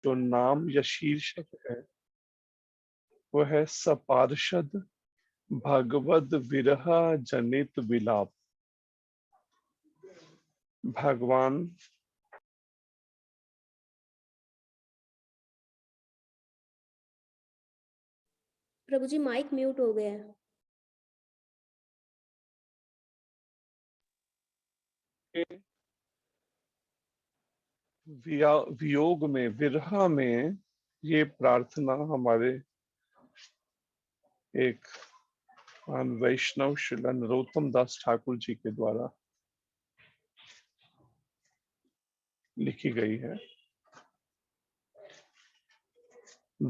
जो नाम या शीर्षक है वो है सपार्षद भगवद विरह जनित विलाप। भगवान प्रभु जी माइक म्यूट हो गया है। वियोग में, विरह में ये प्रार्थना हमारे एक वैष्णव श्रील नरोत्तम दास ठाकुर जी के द्वारा लिखी गई है।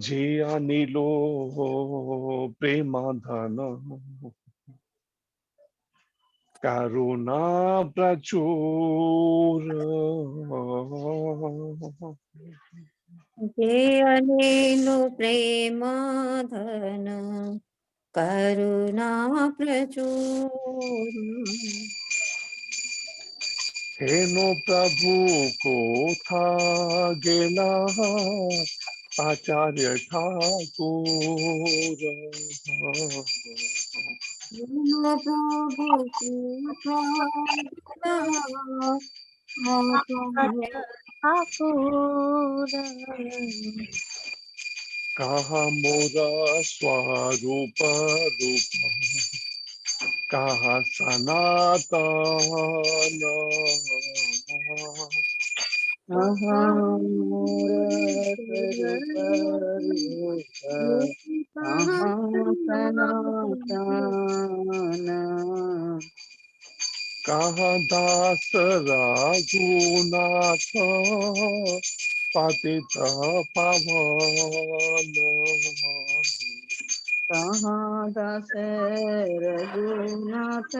जिया नीलो प्रेमाधन करुणा प्रचुर जे अनेलो प्रेम धन करुणा प्रचुर हेनो प्रभु को था गेला आचार्य ठाकुर। प्रभु ठाकुर कहा मोरा स्वरूप रूप कहा सनातन मोर स्वरूप रूप सनातन कहा दास रघुनाथ पतित पावन कहाँ दास रघुनाथ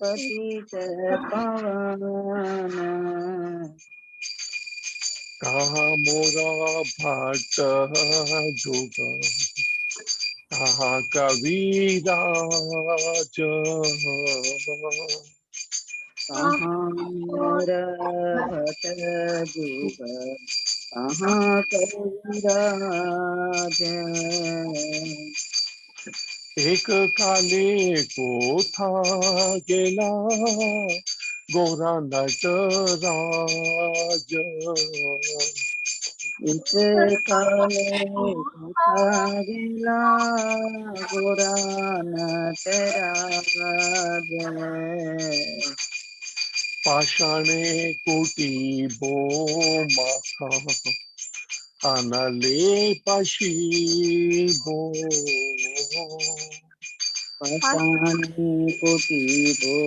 पतित पावन कहा मोरा भक्त जुग कहा कविराज कहाँ मोर भट जुग कहाँ कविराज एक काले को था गेला गोरा नटराज इस काले कथा गिला गोरा नटराज पाषाणे कोटि बो माथा अनले पशीबो पाषाणी कोटि भो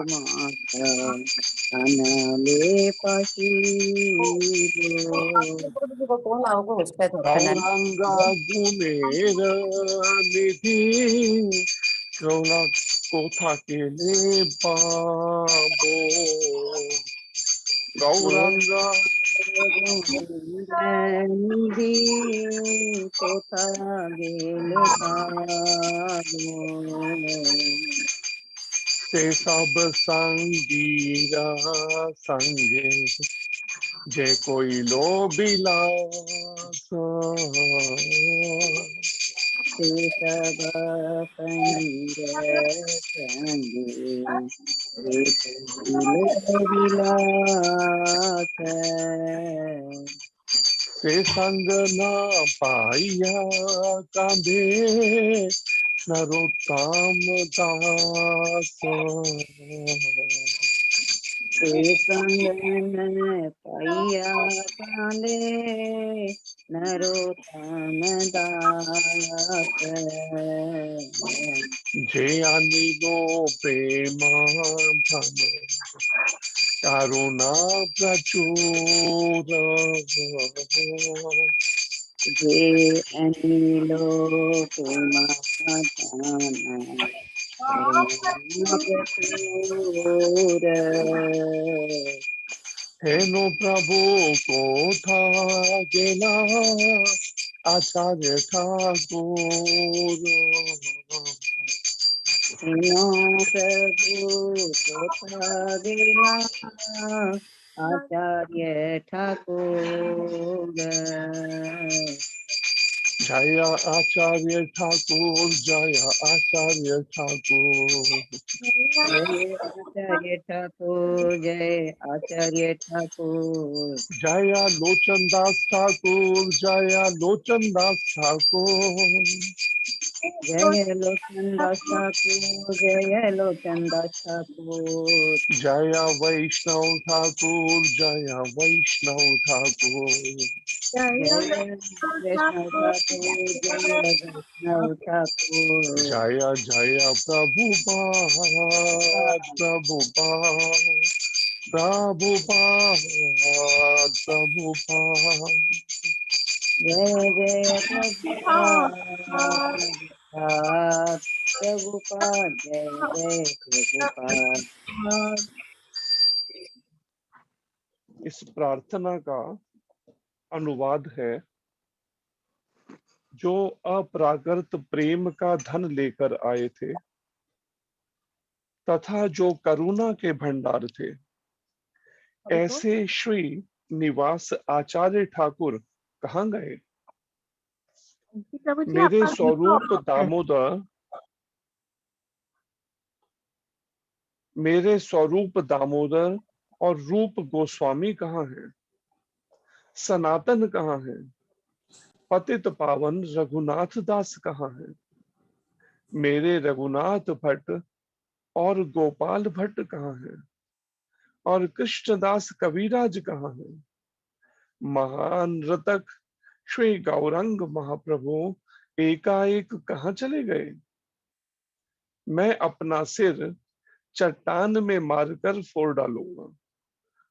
माथा अनले पशीबो गौरांगा गुणेर निधि गौरा कोथा के ले बाबो गौरांगा निधि कोथा गेले पाबो से सब संगीरा संगे जे कोई लो बिलास ते सब संगी संगे एक विलास से संग न पाइया कांधे नरोत्तम दास ते संग न पाइया कांदे नरोत्तम दास जे आनिलो प्रेमा धन करुणा प्रचुर जे अनिलो प्रेमा दान करुणा प्रचुर हेनो प्रभु को था गेला आचार्य ठाकुर नो प्रभु कोथा गेला आचार्य ठाकुर जय आचार्य ठाकुर, जय आचार्य ठाकुर। जय आचार्य ठाकुर, जय आचार्य ठाकुर, जय लोचन दास ठाकुर, जय लोचन दास ठाकुर। जय लोचन दास ठाकुर, जय लोचन दास ठाकुर, जय वैष्णव ठाकुर, जय वैष्णव ठाकुर। जय वैष्णव ठाकुर, जय वैष्णव ठाकुर, जय जय प्रभुपाद, प्रभुपाद, प्रभुपाद, प्रभुपाद। जय जय प्रभुपाद, प्रभुपाद, प्रभुपाद, जय जय प्रभुपाद। इस प्रार्थना का अनुवाद है, जो अप्राकृत प्रेम का धन लेकर आए थे तथा जो करुणा के भंडार थे, ऐसे श्री निवास आचार्य ठाकुर कहाँ गए? प्रभु जी मेरे आपका स्वरूप दामोदर, मेरे स्वरूप दामोदर और रूप गोस्वामी कहाँ है? सनातन कहाँ है? पतित पावन रघुनाथ दास कहाँ है? मेरे रघुनाथ भट्ट और गोपाल भट्ट कहाँ है? और कृष्णदास कविराज कहाँ है? महान रतक श्री गौरंग महाप्रभु एकाएक कहाँ चले गए? मैं अपना सिर चट्टान में मारकर फोड़ डालूंगा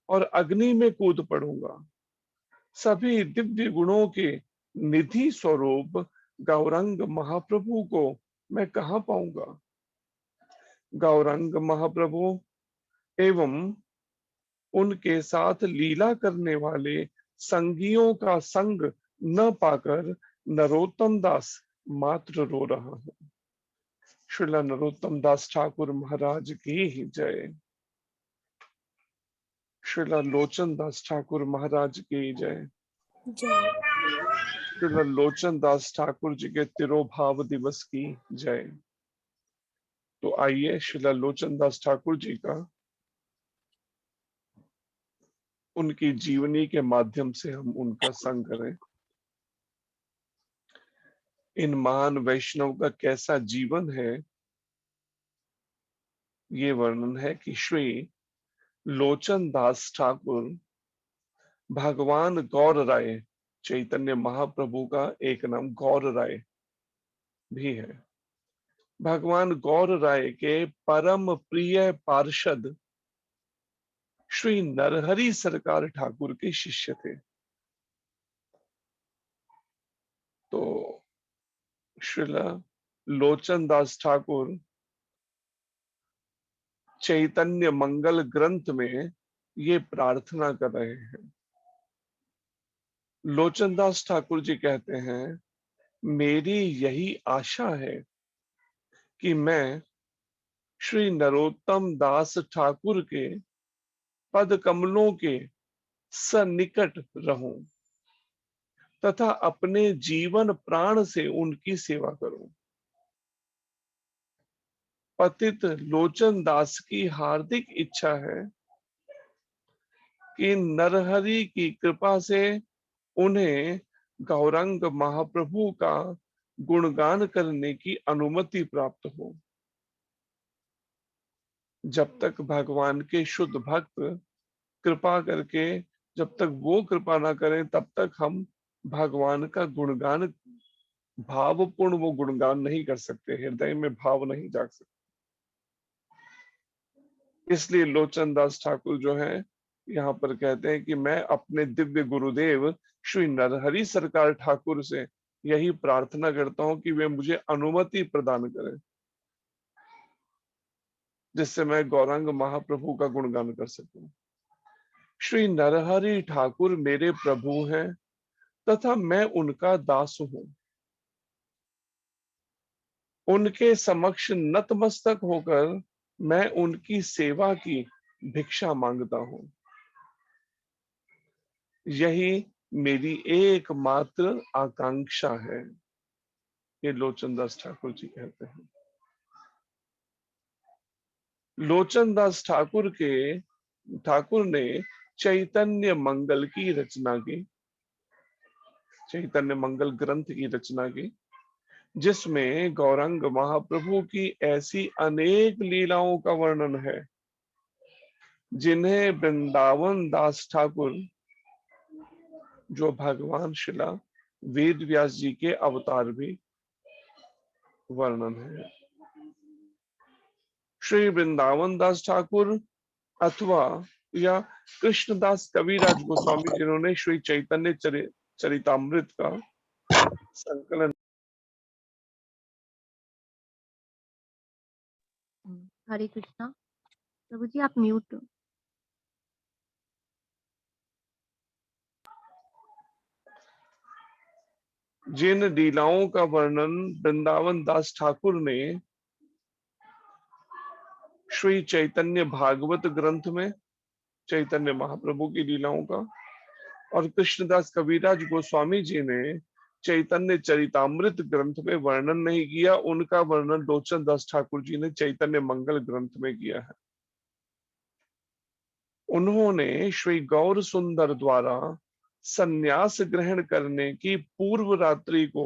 और अग्नि में कूद पड़ूंगा। सभी दिव्य गुणों के निधि स्वरूप गौरंग महाप्रभु को मैं कहाँ पाऊंगा? गौरंग महाप्रभु एवं उनके साथ लीला करने वाले संगियों का संग न पाकर नरोत्तम दास मात्र रो रहा है। श्रीला नरोत्तम दास ठाकुर महाराज की जय। श्रीला लोचन दास ठाकुर महाराज की जय। जय। श्रीला लोचन दास ठाकुर जी के तिरोभाव दिवस की जय। तो आइए श्रीला लोचन दास ठाकुर जी का, उनकी जीवनी के माध्यम से हम उनका संग करें। इन महान वैष्णव का कैसा जीवन है, ये वर्णन है कि श्री लोचन दास ठाकुर भगवान गौर राय, चैतन्य महाप्रभु का एक नाम गौर राय भी है, भगवान गौर राय के परम प्रिय पार्षद श्री नरहरि सरकार ठाकुर के शिष्य थे। तो श्रीला लोचन दास ठाकुर चैतन्य मंगल ग्रंथ में ये प्रार्थना कर रहे हैं। लोचन दास ठाकुर जी कहते हैं, मेरी यही आशा है कि मैं श्री नरोत्तम दास ठाकुर के पद कमलों के सन्निकट रहूं तथा अपने जीवन प्राण से उनकी सेवा करूं। पतित लोचन दास की हार्दिक इच्छा है कि नरहरि की कृपा से उन्हें गौरंग महाप्रभु का गुणगान करने की अनुमति प्राप्त हो। जब तक भगवान के शुद्ध भक्त कृपा करके, जब तक वो कृपा ना करें, तब तक हम भगवान का गुणगान, भावपूर्ण वो गुणगान नहीं कर सकते, हृदय में भाव नहीं जाग सकते। इसलिए लोचन दास ठाकुर जो है यहाँ पर कहते हैं कि मैं अपने दिव्य गुरुदेव श्री नरहरि सरकार ठाकुर से यही प्रार्थना करता हूं कि वे मुझे अनुमति प्रदान करें, जिससे मैं गौरांग महाप्रभु का गुणगान कर सकूं। श्री नरहरि ठाकुर मेरे प्रभु हैं तथा मैं उनका दास हूं। उनके समक्ष नतमस्तक होकर मैं उनकी सेवा की भिक्षा मांगता हूं। यही मेरी एकमात्र आकांक्षा है, ये लोचन दास ठाकुर जी कहते हैं। लोचन दास ठाकुर ने चैतन्य मंगल की रचना की, चैतन्य मंगल ग्रंथ की रचना की, जिसमें गौरांग महाप्रभु की ऐसी अनेक लीलाओं का वर्णन है जिन्हें वृंदावन दास ठाकुर, जो भगवान शिला वेद व्यास जी के अवतार भी वर्णन है। श्री वृंदावन दास ठाकुर अथवा या कृष्णदास कविराज गोस्वामी, जिन्होंने श्री चैतन्य चरितामृत का संकलन। हरे कृष्णा। प्रभु जी आप म्यूट हो। जिन लीलाओं का वर्णन वृंदावन दास ठाकुर ने श्री चैतन्य भागवत ग्रंथ में, चैतन्य महाप्रभु की लीलाओं का, और कृष्णदास कविराज गोस्वामी जी ने चैतन्य चरितामृत ग्रंथ में वर्णन नहीं किया, उनका वर्णन लोचन दास ठाकुर जी ने चैतन्य मंगल ग्रंथ में किया है। उन्होंने श्री गौर सुंदर द्वारा संन्यास ग्रहण करने की पूर्व रात्रि को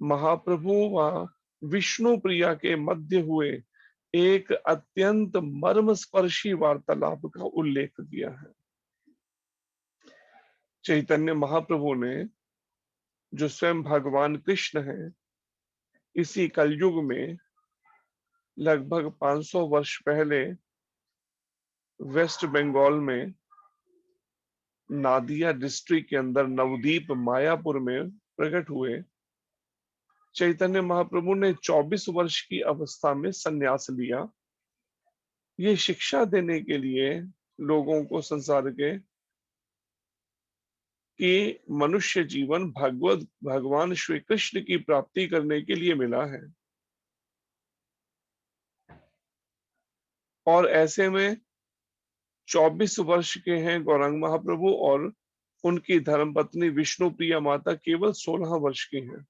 महाप्रभु व विष्णु प्रिया के मध्य हुए एक अत्यंत मर्मस्पर्शी वार्तालाप का उल्लेख किया है। चैतन्य महाप्रभु ने, जो स्वयं भगवान कृष्ण है, इसी कलयुग में लगभग 500 वर्ष पहले वेस्ट बंगाल में नादिया डिस्ट्रिक्ट के अंदर नवदीप मायापुर में प्रकट हुए। चैतन्य महाप्रभु ने 24 वर्ष की अवस्था में संन्यास लिया, ये शिक्षा देने के लिए लोगों को संसार के कि मनुष्य जीवन भगवान श्री कृष्ण की प्राप्ति करने के लिए मिला है। और ऐसे में 24 वर्ष के हैं गौरांग महाप्रभु और उनकी धर्मपत्नी विष्णु प्रिया माता केवल 16 वर्ष की हैं।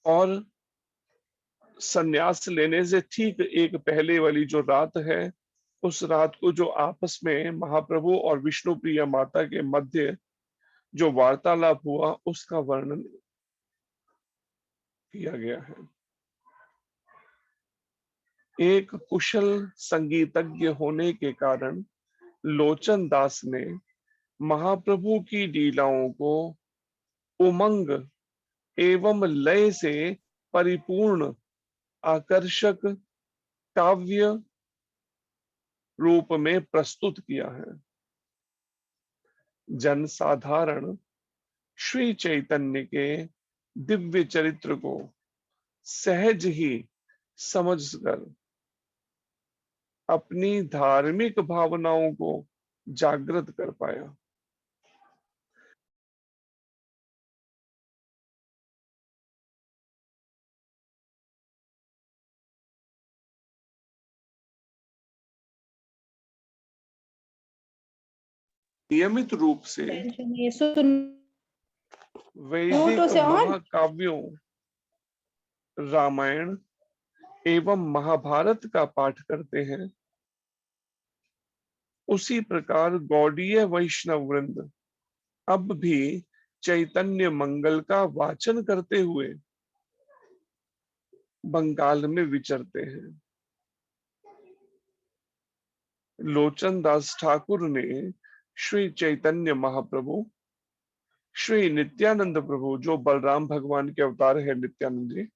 और संन्यास लेने से ठीक एक पहले वाली जो रात है, उस रात को जो आपस में महाप्रभु और विष्णु प्रिया माता के मध्य जो वार्तालाप हुआ, उसका वर्णन किया गया है। एक कुशल संगीतज्ञ होने के कारण लोचन दास ने महाप्रभु की लीलाओं को उमंग एवं लय से परिपूर्ण आकर्षक काव्य रूप में प्रस्तुत किया है। जनसाधारण श्री चैतन्य के दिव्य चरित्र को सहज ही समझकर अपनी धार्मिक भावनाओं को जागृत कर पाया। नियमित रूप से वैदिक महाकाव्यों, रामायण एवं महाभारत का पाठ करते हैं, उसी प्रकार गौड़ीय वैष्णव वृंद अब भी चैतन्य मंगल का वाचन करते हुए बंगाल में विचरते हैं। लोचन दास ठाकुर ने श्री चैतन्य महाप्रभु, श्री नित्यानंद प्रभु, जो बलराम भगवान के अवतार है नित्यानंद जी,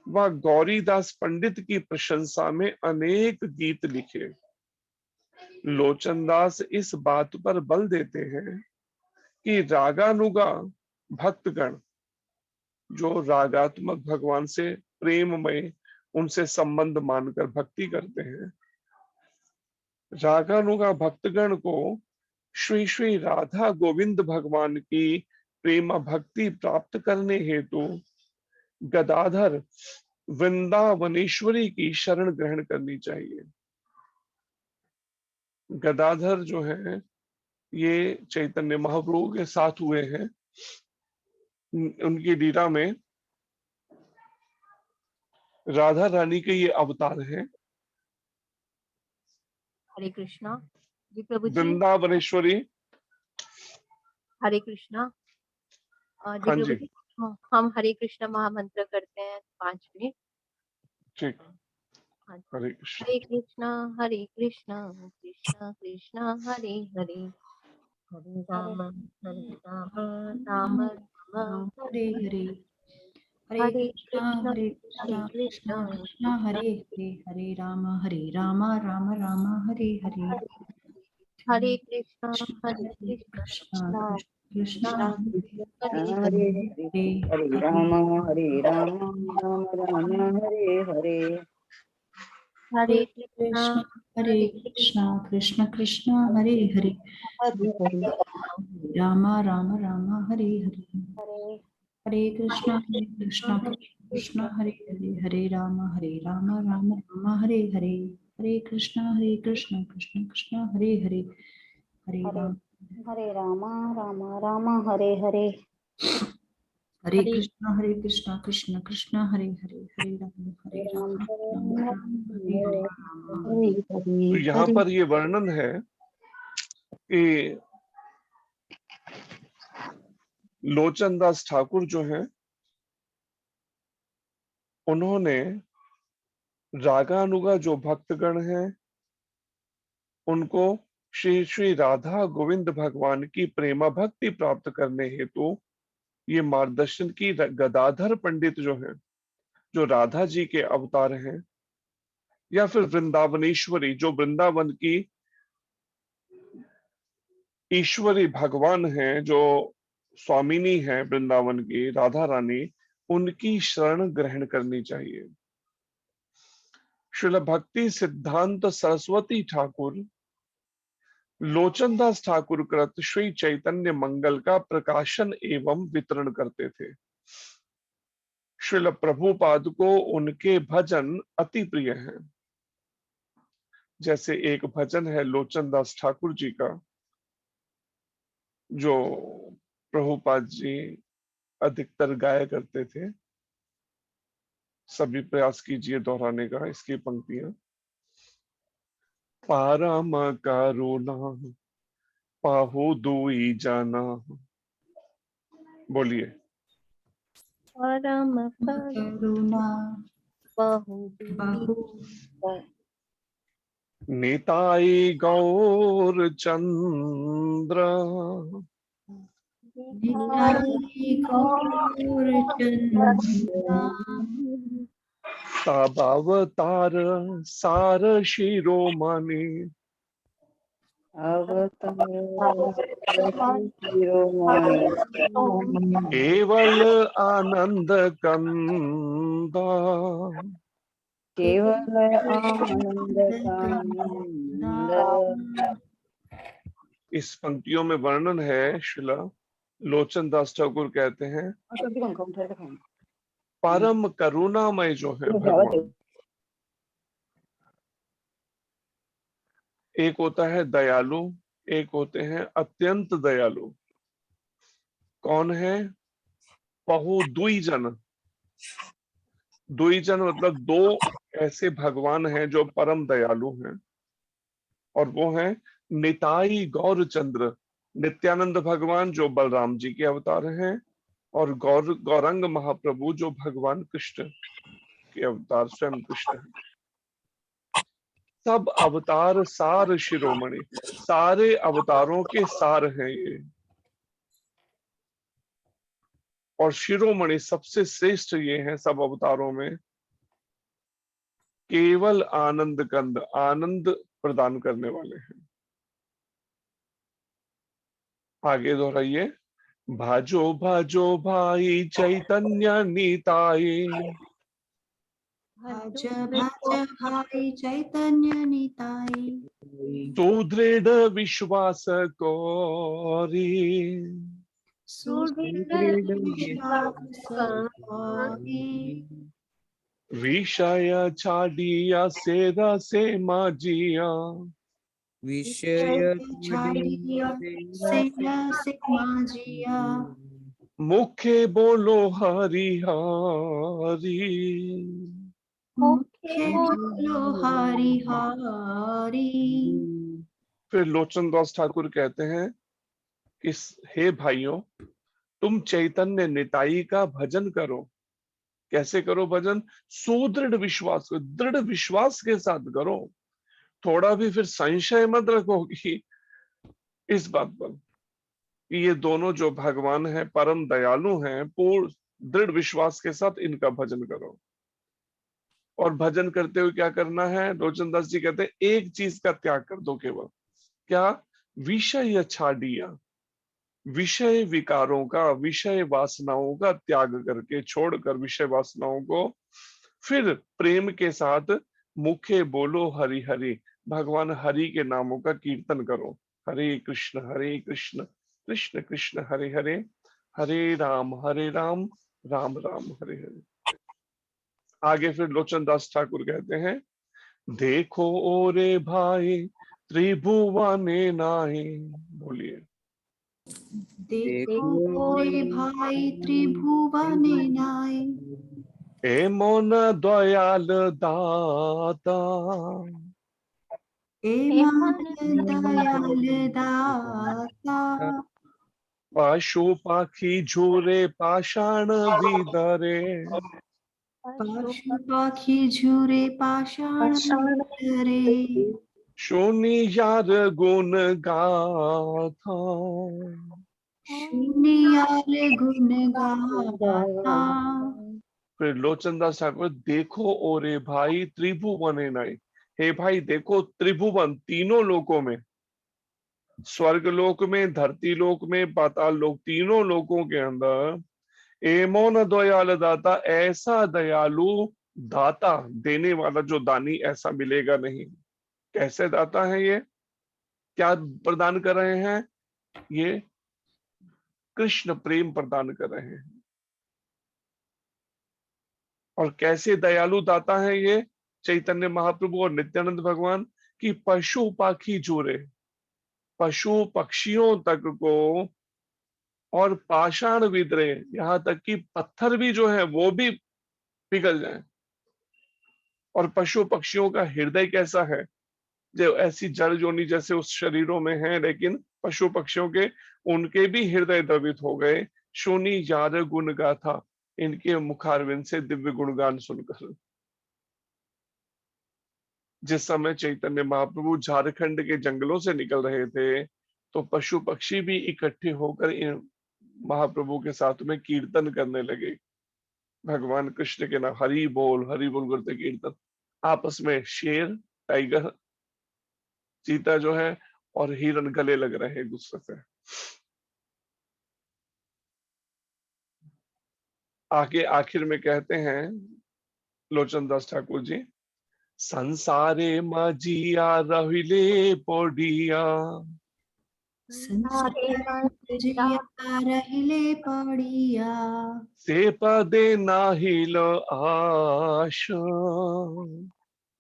व गौरीदास पंडित की प्रशंसा में अनेक गीत लिखे। लोचन दास इस बात पर बल देते हैं कि रागानुगा भक्तगण, जो रागात्मक भगवान से प्रेममय उनसे संबंध मानकर भक्ति करते हैं, रागानुगा भक्तगण को श्री श्री राधा गोविंद भगवान की प्रेम भक्ति प्राप्त करने हेतु गदाधर वृंदावनेश्वरी की शरण ग्रहण करनी चाहिए। गदाधर जो है ये चैतन्य महाप्रभु के साथ हुए हैं। उनकी लीला में राधा रानी के ये अवतार हैं। हरे कृष्णा जी प्रभु जी। वृंदावनेश्वरी। हरे कृष्णा जी हाँ प्रभु जी, जी। हम हरे कृष्णा महामंत्र करते हैं 5 मिनट। ठीक। हाँ जी। हरे कृष्ण। हरे कृष्णा कृष्णा कृष्णा हरे हरे, हरे राम राम राम हरे हरे, हरे हरे कृष्णा कृष्णा कृष्णा कृष्णा हरे हरे, हरे राम राम राम हरे हरे, हरे कृष्णा हरे कृष्णा कृष्णा कृष्णा हरे हरे हरे, हरे, हरे हरे राम राम राम हरे हरे। हरे हरे कृष्णा कृष्णा कृष्णा हरे हरे, हरे हरे, राम राम हरे हरे, हरे हरे कृष्णा कृष्णा हरे हरे, हरे राम राम राम हरे हरे, हरे कृष्णा कृष्णा कृष्णा हरे हरे, हरे राम हरे राम राम हरे हरे। हरे कृष्णा कृष्णा कृष्णा हरे हरे, हरे राम हरे हरे, तो यहाँ पर ये वर्णन है कि लोचन दास ठाकुर जो हैं उन्होंने रागानुगा जो भक्तगण हैं उनको श्री श्री राधा गोविंद भगवान की प्रेमा भक्ति प्राप्त करने हेतु ये मार्गदर्शन की गदाधर पंडित जो हैं, जो राधा जी के अवतार हैं, या फिर वृंदावनेश्वरी जो वृंदावन की ईश्वरी भगवान हैं, जो स्वामिनी है वृंदावन की राधा रानी, उनकी शरण ग्रहण करनी चाहिए। श्रील भक्ति सिद्धांत सरस्वती ठाकुर लोचनदास ठाकुर कृत श्री चैतन्य मंगल का प्रकाशन एवं वितरण करते थे। श्रील प्रभुपाद को उनके भजन अति प्रिय हैं। जैसे एक भजन है लोचनदास ठाकुर जी का जो प्रभुपाद जी अधिकतर गाया करते थे। सभी प्रयास कीजिए दोहराने का इसकी पंक्तियां। पारम करुणा पाहु दुई जाना। बोलिए। परम करुणा बहु बहु निताई गौर चंद्र निताई गौर चंद्रा, तब अवतार सार शिरोमणि केवल आनंद कंदा। केवल आनंद कंद। इस पंक्तियों में वर्णन है। शिला लोचन दास ठाकुर कहते हैं परम करुणामय जो है भगवान, एक होता है दयालु, एक होते हैं अत्यंत दयालु। कौन है? बहु द्विजन। द्विजन मतलब दो ऐसे भगवान हैं जो परम दयालु हैं, और वो हैं निताई गौर चंद्र, नित्यानंद भगवान जो बलराम जी के अवतार हैं, और गौरंग महाप्रभु जो भगवान कृष्ण के अवतार स्वयं कृष्ण हैं। सब अवतार सार शिरोमणि, सारे अवतारों के सार हैं ये। और शिरोमणि सबसे श्रेष्ठ ये हैं सब अवतारों में। केवल आनंद कंद, आनंद प्रदान करने वाले हैं। आगे दोहराइए। भाजो भाजो भाई चैतन्य नीताई भज भज भाई चैतन्य निताई, सुदृढ़ विश्वास कोरी सुदृढ़ विश्वास कोरी, विषय छाड़िया से रसे माजिया विषय छाड़िया सेना से माजिया मुखे बोलो हरि हरि। मुखे बोलो हरि हरि। फिर लोचन दास ठाकुर कहते हैं कि हे भाइयों, तुम चैतन्य निताई का भजन करो। कैसे करो भजन? सुदृढ़ विश्वास, दृढ़ विश्वास के साथ करो। थोड़ा भी फिर संशय मत रखो कि इस बात पर कि ये दोनों जो भगवान है परम दयालु हैं, पूर्ण दृढ़ विश्वास के साथ इनका भजन करो। और भजन करते हुए क्या करना है? लोचन दास जी कहते हैं एक चीज का त्याग कर दो केवल। क्या? विषय छाड़िया, विषय विकारों का, विषय वासनाओं का त्याग करके, छोड़कर विषय वासनाओं को, फिर प्रेम के साथ मुखे बोलो हरि हरि, भगवान हरि के नामों का कीर्तन करो। हरे कृष्ण कृष्ण कृष्ण हरे हरे, हरे राम राम राम हरे हरे। आगे फिर लोचन दास ठाकुर कहते हैं, देखो ओरे भाई त्रिभुवने नाहि। बोलिए। देखो रे भाई त्रिभुवने नाय ए मन दयाल दाता, ए मान दयाल दाता पशु पाखी झूरे पाषाण विदरे, पशु पाखी झूरे पाषाण रे शूनी यार गुण गाथा। शून्यार गुण गाता। फिर लोचन दास ठाकुर, देखो ओरे भाई त्रिभुवने नाई। हे भाई देखो, त्रिभुवन तीनों लोकों में, स्वर्ग लोक में, धरती लोक में, पाताल लोक, तीनों लोकों के अंदर एमो न दयाल दाता, ऐसा दयालु दाता, देने वाला जो दानी, ऐसा मिलेगा नहीं। कैसे दाता है ये? क्या प्रदान कर रहे हैं? ये कृष्ण प्रेम प्रदान कर रहे हैं। और कैसे दयालु दाता है ये? चैतन्य महाप्रभु और नित्यानंद भगवान की पशु पाखी जोरे, पशु पक्षियों तक को, और पाषाण विद्रे, यहां तक कि पत्थर भी जो है वो भी पिघल जाए। और पशु पक्षियों का हृदय कैसा है? जो ऐसी जड़ जोनी जैसे उस शरीरों में है, लेकिन पशु पक्षियों के, उनके भी हृदय द्रवित हो गए। शूनी यार गुण गाथा, इनके मुखारविंद से दिव्य गुणगान सुनकर। जिस समय चैतन्य महाप्रभु झारखंड के जंगलों से निकल रहे थे, तो पशु पक्षी भी इकट्ठे होकर इन महाप्रभु के साथ में कीर्तन करने लगे। भगवान कृष्ण के नाम हरि बोल करते कीर्तन। आपस में शेर, टाइगर, चीता जो है, और हिरण गले लग रहे हैं एक दूसरे से। आगे आखिर में कहते हैं लोचन दास ठाकुर जी, संसारे मजिया रहिले पोडिया, संसार जिया रहिले पड़िया से पदे नाहिल आशा,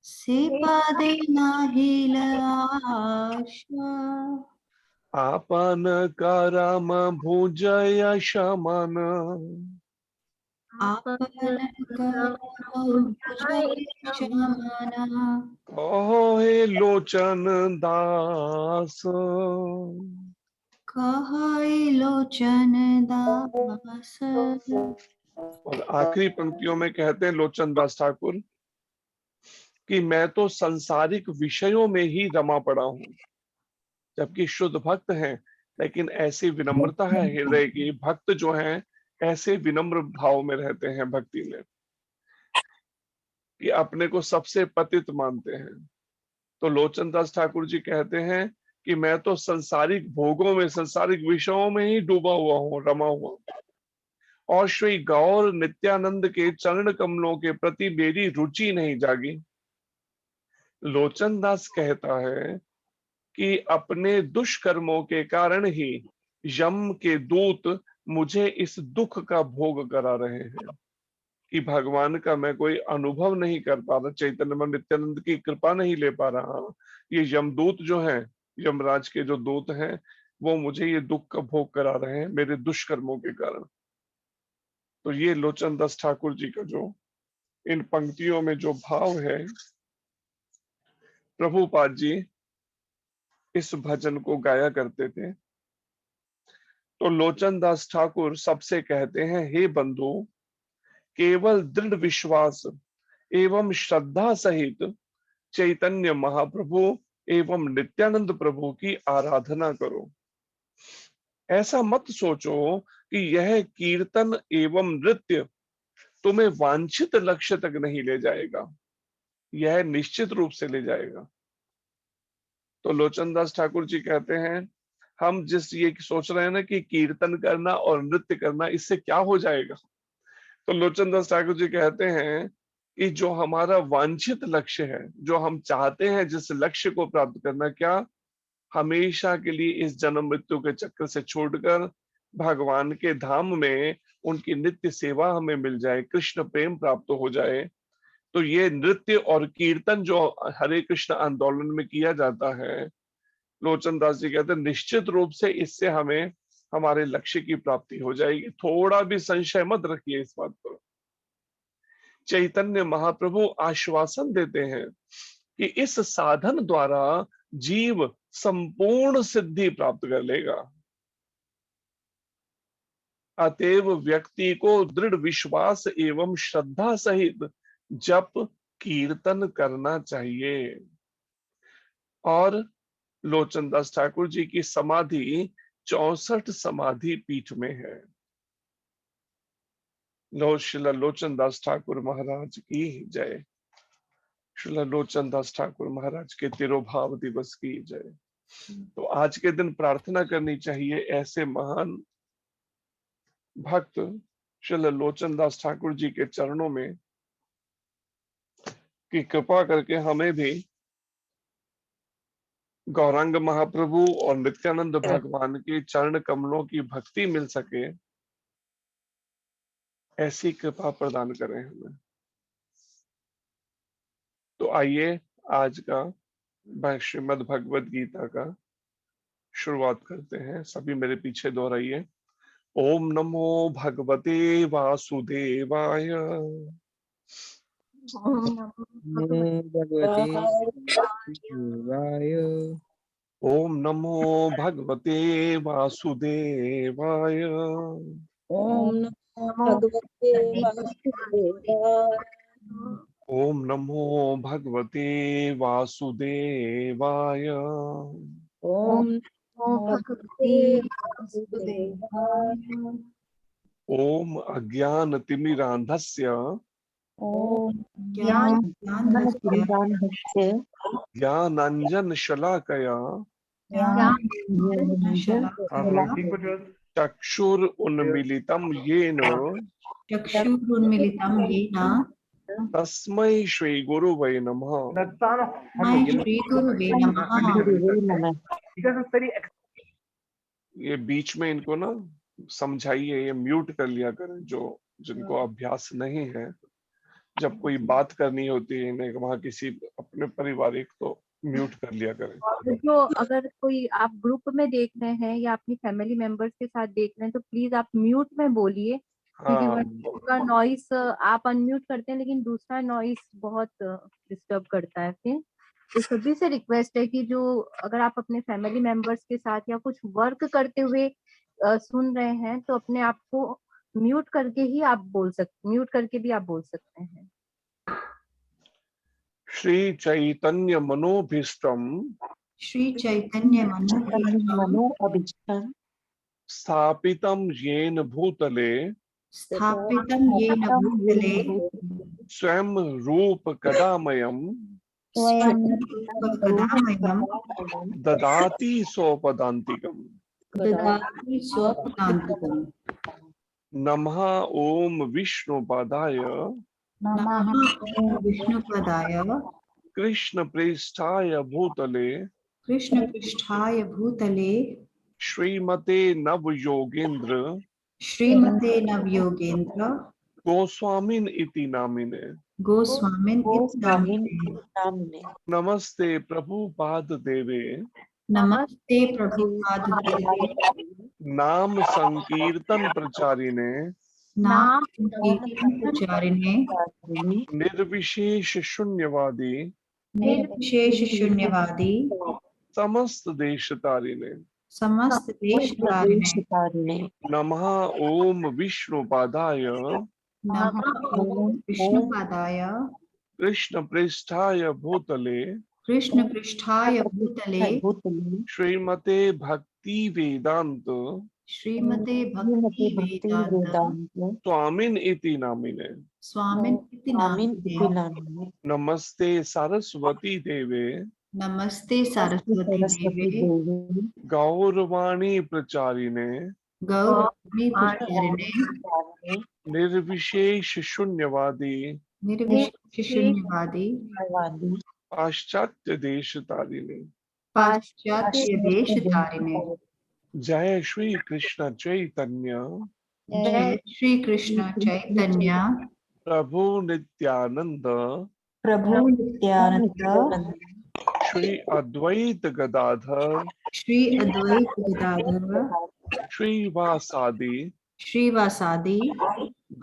से पदे नाहिल आशा आपन करम भुजय शमन, आपन करम भुजय शमना कहे लोचन दास। कहे लोचन दास। और आखिरी पंक्तियों में कहते हैं लोचन दास ठाकुर कि मैं तो संसारिक विषयों में ही रमा पड़ा हूं, जबकि शुद्ध भक्त हैं, लेकिन ऐसी विनम्रता है हृदय की। भक्त जो हैं ऐसे विनम्र भाव में रहते हैं भक्ति में, कि अपने को सबसे पतित मानते हैं। तो लोचन दास ठाकुर जी कहते हैं कि मैं तो संसारिक भोगों में, संसारिक विषयों में ही डूबा हुआ हूँ, रमा हुआ हूं, और श्री गौर नित्यानंद के चरण कमलों के प्रति मेरी रुचि नहीं जागी। लोचन दास कहता है कि अपने दुष्कर्मों के कारण ही यम के दूत मुझे इस दुख का भोग करा रहे हैं, कि भगवान का मैं कोई अनुभव नहीं कर पा रहा, चैतन्य नित्यानंद की कृपा नहीं ले पा रहा। ये यमदूत जो है यमराज के जो दूत हैं वो मुझे ये दुख का भोग करा रहे हैं मेरे दुष्कर्मों के कारण। तो ये लोचन दास ठाकुर जी का जो इन पंक्तियों में जो भाव है, प्रभुपाद जी इस भजन को गाया करते थे। तो लोचन दास ठाकुर सबसे कहते हैं, हे बंधु, केवल दृढ़ विश्वास एवं श्रद्धा सहित चैतन्य महाप्रभु एवं नित्यानंद प्रभु की आराधना करो। ऐसा मत सोचो कि यह कीर्तन एवं नृत्य तुम्हें वांछित लक्ष्य तक नहीं ले जाएगा, यह निश्चित रूप से ले जाएगा। तो लोचन दास ठाकुर जी कहते हैं, हम जिस ये सोच रहे हैं ना कि कीर्तन करना और नृत्य करना इससे क्या हो जाएगा, तो लोचन दास ठाकुर जी कहते हैं कि जो हमारा वांछित लक्ष्य है, जो हम चाहते हैं जिस लक्ष्य को प्राप्त करना, क्या हमेशा के लिए इस जन्म मृत्यु के चक्कर से छोड़कर भगवान के धाम में उनकी नित्य सेवा हमें मिल जाए, कृष्ण प्रेम प्राप्त हो जाए। तो ये नृत्य और कीर्तन जो हरे कृष्ण आंदोलन में किया जाता है, लोचन दास जी कहते हैं निश्चित रूप से इससे हमें हमारे लक्ष्य की प्राप्ति हो जाएगी, थोड़ा भी संशय मत रखिए इस बात पर। चैतन्य महाप्रभु आश्वासन देते हैं कि इस साधन द्वारा जीव संपूर्ण सिद्धि प्राप्त कर लेगा। अतएव व्यक्ति को दृढ़ विश्वास एवं श्रद्धा सहित जप कीर्तन करना चाहिए। और लोचन दास ठाकुर जी की समाधि 64 समाधि पीठ में है। श्रील लोचन दास ठाकुर महाराज की जय। श्रील लोचन दास ठाकुर महाराज के तिरोभाव दिवस की जय। तो आज के दिन प्रार्थना करनी चाहिए ऐसे महान भक्त श्रील लोचन दास ठाकुर जी के चरणों में कि कृपा करके हमें भी गौरांग महाप्रभु और नित्यानंद भगवान के चरण कमलों की भक्ति मिल सके, ऐसी कृपा प्रदान करें हमें। तो आइए आज का श्रीमद् भगवद गीता का शुरुआत करते हैं। सभी मेरे पीछे दोहराइए। ओम नमो भगवते वासुदेवाय। ओम नमो भगवते वासुदेवाय। वासुदेवाय। ओम नमो भगवते वासुदेवाय। ओम नमो भगवते वासुदेवाय। वासुदेवाय। ओम नमो भगवते वासुदेवाय। ओम नमो भगवते वासुदेवाय। वासुदेवाय। ओम अज्ञानतिमिरान्धस्य ओम ज्ञान ज्ञानतिमिरान्धस्य ज्ञानाञ्जनशलाकया चक्षुरुन्मीलितं येन चक्षुरुन्मीलितं येन तस्मै श्री गुरुवे नमः। श्री गुरुवे नमः। ये बीच में इनको ना समझाइए, ये म्यूट कर लिया करें जो जिनको अभ्यास नहीं है। जब कोई बात करनी होती है इन्हें वहां किसी अपने पारिवारिक, तो म्यूट कर लिया करें। और जो अगर कोई आप ग्रुप में देख रहे हैं या अपनी फैमिली मेंबर्स के साथ देख रहे हैं तो प्लीज आप म्यूट में बोलिए, क्योंकि हाँ, उनका नॉइस आप अनम्यूट करते हैं लेकिन दूसरा नॉइस बहुत डिस्टर्ब करता है। फिर तो सभी से रिक्वेस्ट है कि जो अगर आप अपने फैमिली मेंबर्स के साथ या कुछ वर्क करते हुए सुन रहे हैं तो अपने आप को म्यूट करके ही आप म्यूट करके भी आप बोल सकते हैं। श्री चैतन्य मनोभीष्टम श्री चैतन्य मनो अभीष्टं स्थापितं येन भूतले स्थापितं येन भूतले स्वयं रूप कदामयम् स्वयं कदामयं ददाति स्वपदान्तिकम्। ददाति स्वपदान्तिकम्। नमः ओम विष्णुपादाय नमः ओम विष्णुपदाय कृष्ण प्रेष्ठाय भूतले कृष्णपृष्ठाय भूतले श्रीमते नव योगेन्द्र श्रीमते नवयोगेन्द्र गोस्वामिन इति नामिने। गोस्वामिन् इति नामिने। नामिने। नमस्ते प्रभुपाद देवे नमस्ते प्रभुपाद देवे नाम संकीर्तन प्रचारिणे नाम संकीर्तन प्रचारिणे निर्विशेष शून्यवादी निर्विशेष शून्यवादी समस्त देश तारिणे समस्त देश तारिणे देशकारिणे नमः ओम विष्णुपादाय नमः ओम विष्णुपादाय कृष्ण पृष्ठाय भूतले कृष्ण पृष्ठाय भूतले भूतले श्रीमते भक्ति वेदांत श्रीमते भक्ति भक्ति वेदांत वेदांत स्वामिन इति नामिने स्वामिन इति स्वामिन नामिने इति नामिने नमस्ते सरस्वती देवे नमस्ते सरस्वती सरस्वती देवे देवी गौरवाणी प्रचारिणे गौरवाणी प्रचारिणे निर्विशेष शून्यवादी निर्विशेष शून्यवादी वादी पाश्चात्य देश तारिणे पाश्चात्य देश तारिणे जय श्री कृष्ण चैतन्य जय श्री कृष्ण चैतन्य प्रभु नित्यानंद प्रभु नित्यानंद श्री अद्वैत गदाधर श्री अद्वैत गदाधर श्रीवासादि श्रीवासादि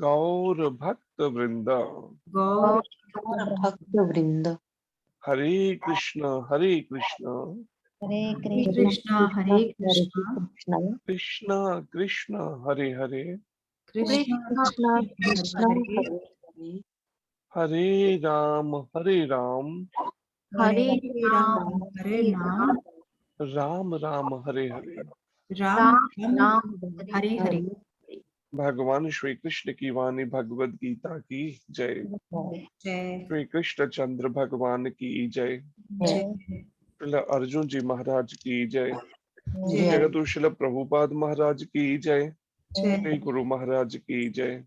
गौर भक्त वृंद गौर भक्त वृंद हरे कृष्ण हरे कृष्ण हरे कृष्ण कृष्ण कृष्ण कृष्ण हरे हरे कृष्ण कृष्ण कृष्ण कृष्ण हरे हरे हरे राम हरे राम हरे नाम राम राम हरे हरे। राम राम हरे हरे। भगवान श्री कृष्ण की वाणी भगवद गीता की जय। जय श्री कृष्ण चंद्र भगवान की जय। जय श्रील अर्जुन जी महाराज की जय। जय जगत श्रील प्रभुपाद महाराज की जय। जय श्री गुरु महाराज की जय।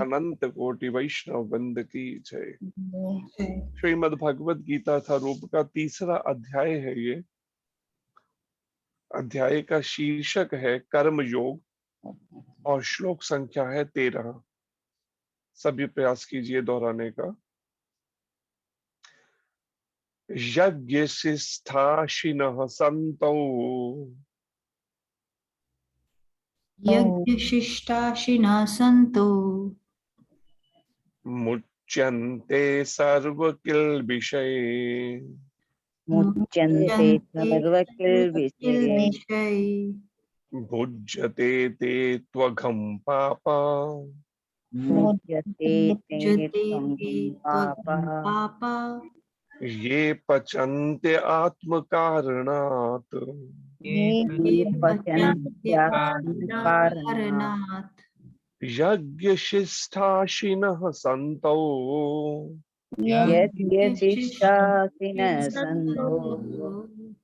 अनंत कोटि वैष्णव वृंद की जय। जय। श्रीमद् भगवद गीता था रूप का तीसरा अध्याय है ये। अध्याय का शीर्षक है कर्म योग और श्लोक संख्या है 13। सभी प्रयास कीजिए दोहराने का। यज्ञ शिष्ठाशिनः सन्तौ यज्ञ शिष्टाशिना संतो मुच्यन्ते सर्वकिल्बिषये मुच्यन्ते सर्वकिल्बिषये विषय भुज्यते ते त्वघं पापा मुच्यते ते जते त्वं पापः पापा ये पचन्ते आत्मकारणात् ये पचन्त्यात्मकारणात् कारणात् यज्ञशिष्ठाशिनः सन्तौ यद्यशिष्टासिनः सन्तो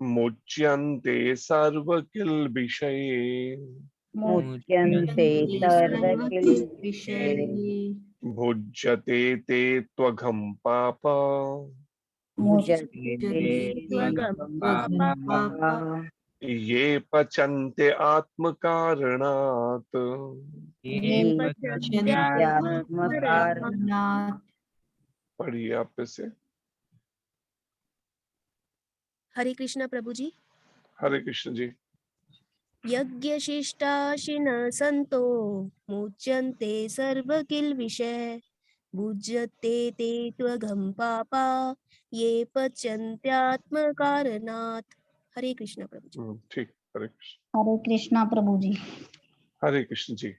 मुच्यन्ते सर्वकिल्बिषये मुच्यन्ते सर्वकिल्बिषये भुज्यते ते त्वघं पापा मुच्यते त्वं पापः ये पचन्ते आत्मकारणात् ये पचन्त्यात्मकारणात् पढ़िए आप से। हरे कृष्णा प्रभु जी। हरे कृष्ण जी। यज्ञशिष्टाशिन संतो मुच्यन्ते सर्वकिल्बिषये भुज्यते ते त्वघं पापा ये पचन्त्यात्मकारणात्। हरे कृष्णा प्रभु जी। ठीक। हरे कृष्ण। हरे कृष्णा प्रभु जी। हरे कृष्ण जी।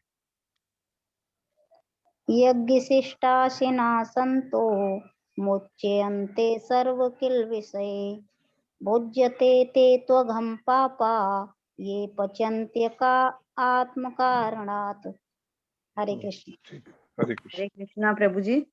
यज्ञशिष्टाशिना संतो मुच्यन्ते सर्वकिल्बिषये भुज्यते ते त्वघं पापा ये पचन्त्यका आत्मकारणात्। हरे कृष्ण। ठीक। हरे कृष्ण। हरे कृष्णा प्रभु जी।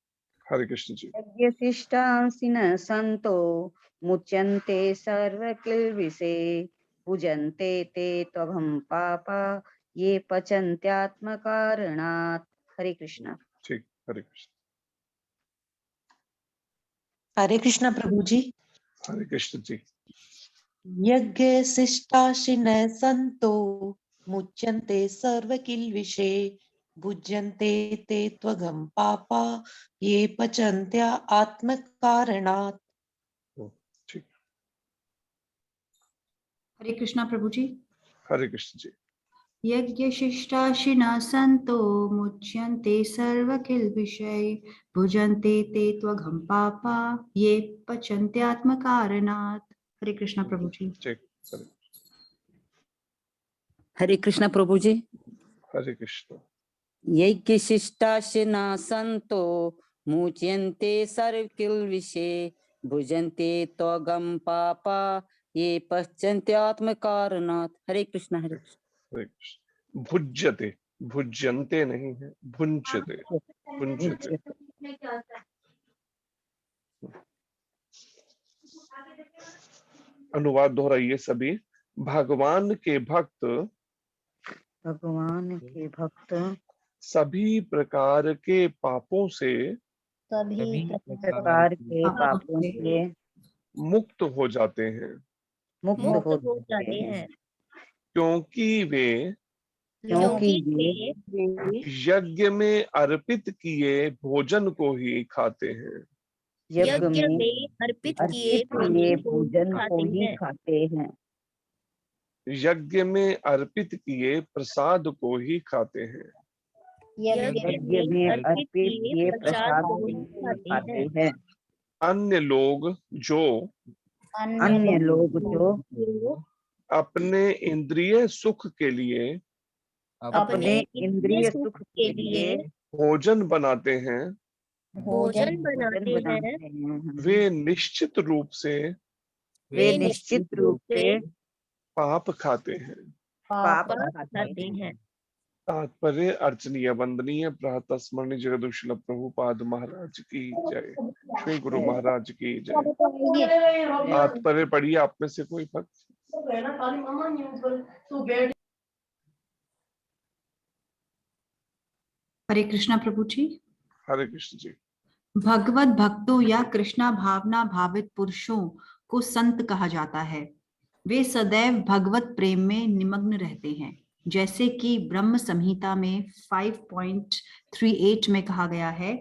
हरे कृष्ण जी। यज्ञशिष्टासिनः सन्तो मुच्यन्ते सर्वकिल्बिषये भुजन्ते ते त्वघं पापा ये पचन्त्यात्मकारणात्। हरे कृष्णा। ठीक। हरे कृष्ण। हरे कृष्णा प्रभु जी। हरे कृष्ण जी। यज्ञशिष्टाशिनः सन्तो मुच्यन्ते सर्वकिल्बिषये भुज्यन्ते ते त्वघं पापा ये पचन्त्या आत्मकारणात्। ठीक। हरे कृष्णा प्रभु जी। हरे कृष्ण जी। यज्ञ शिष्टाशिना संतो मुच्यन्ते सर्व किल विषय भुजन्ते ते त्वघं पापा ये पचन्ते आत्म कारणात्। हरे कृष्णा प्रभु जी। जय हरे हरे कृष्णा प्रभु जी। हरे कृष्ण। यज्ञ शिष्टाशिना संतो मुच्यन्ते सर्व किल विषय भुजन्ते त्वगम पापा ये पश्यन्ते आत्म कारणात्। हरे कृष्णा हरे कृष्ण। हरे कृष्ण। भुज्यते, भुज्यन्ते नहीं है, भुंजते, भुंजते। अनुवाद दोहराइए सभी। भगवान के भक्त भगवान के भक्त सभी प्रकार के पापों से सभी प्रकार के पापों से मुक्त हो जाते हैं, मुक्त मुक्त हो हो जाते जाते हैं, हैं, क्योंकि वे क्योंकि क्योंकि वे वे यज्ञ में अर्पित किए भोजन को ही खाते हैं। यज्ञ यज्ञ में में अर्पित किए अर्पित किए भोजन को ही भोजन को खाते ही हैं, खाते हैं, यज्ञ में अर्पित किए प्रसाद को ही खाते हैं। यज्ञ यज्ञ में अर्पित किए प्रसाद प्रसाद को को ही ही खाते खाते हैं। हैं। अन्य लोग जो अन्य लोग जो जो अपने इंद्रिय सुख के लिए अपने इंद्रिय सुख सुख के के लिए लिए भोजन बनाते हैं, भोजन भोजन बनाते हैं, बनाते हैं, वे निश्चित रूप से वे निश्चित रूप से पाप खाते हैं। पाप पाप खाते खाते हैं। हैं। तात्पर्य अर्चनीय वंदनीय प्रातः स्मरणीय जगदुशील प्रभुपाद महाराज की जय। श्री गुरु महाराज की जय। तात्पर्य पढ़िए आप में से कोई भक्त। हरे कृष्णा प्रभु जी। हरे कृष्ण जी। भगवत भक्तों या कृष्णा भावना भावित पुरुषों को संत कहा जाता है। वे सदैव भगवत प्रेम में निमग्न रहते हैं, जैसे कि ब्रह्म संहिता में 5.38 में कहा गया है,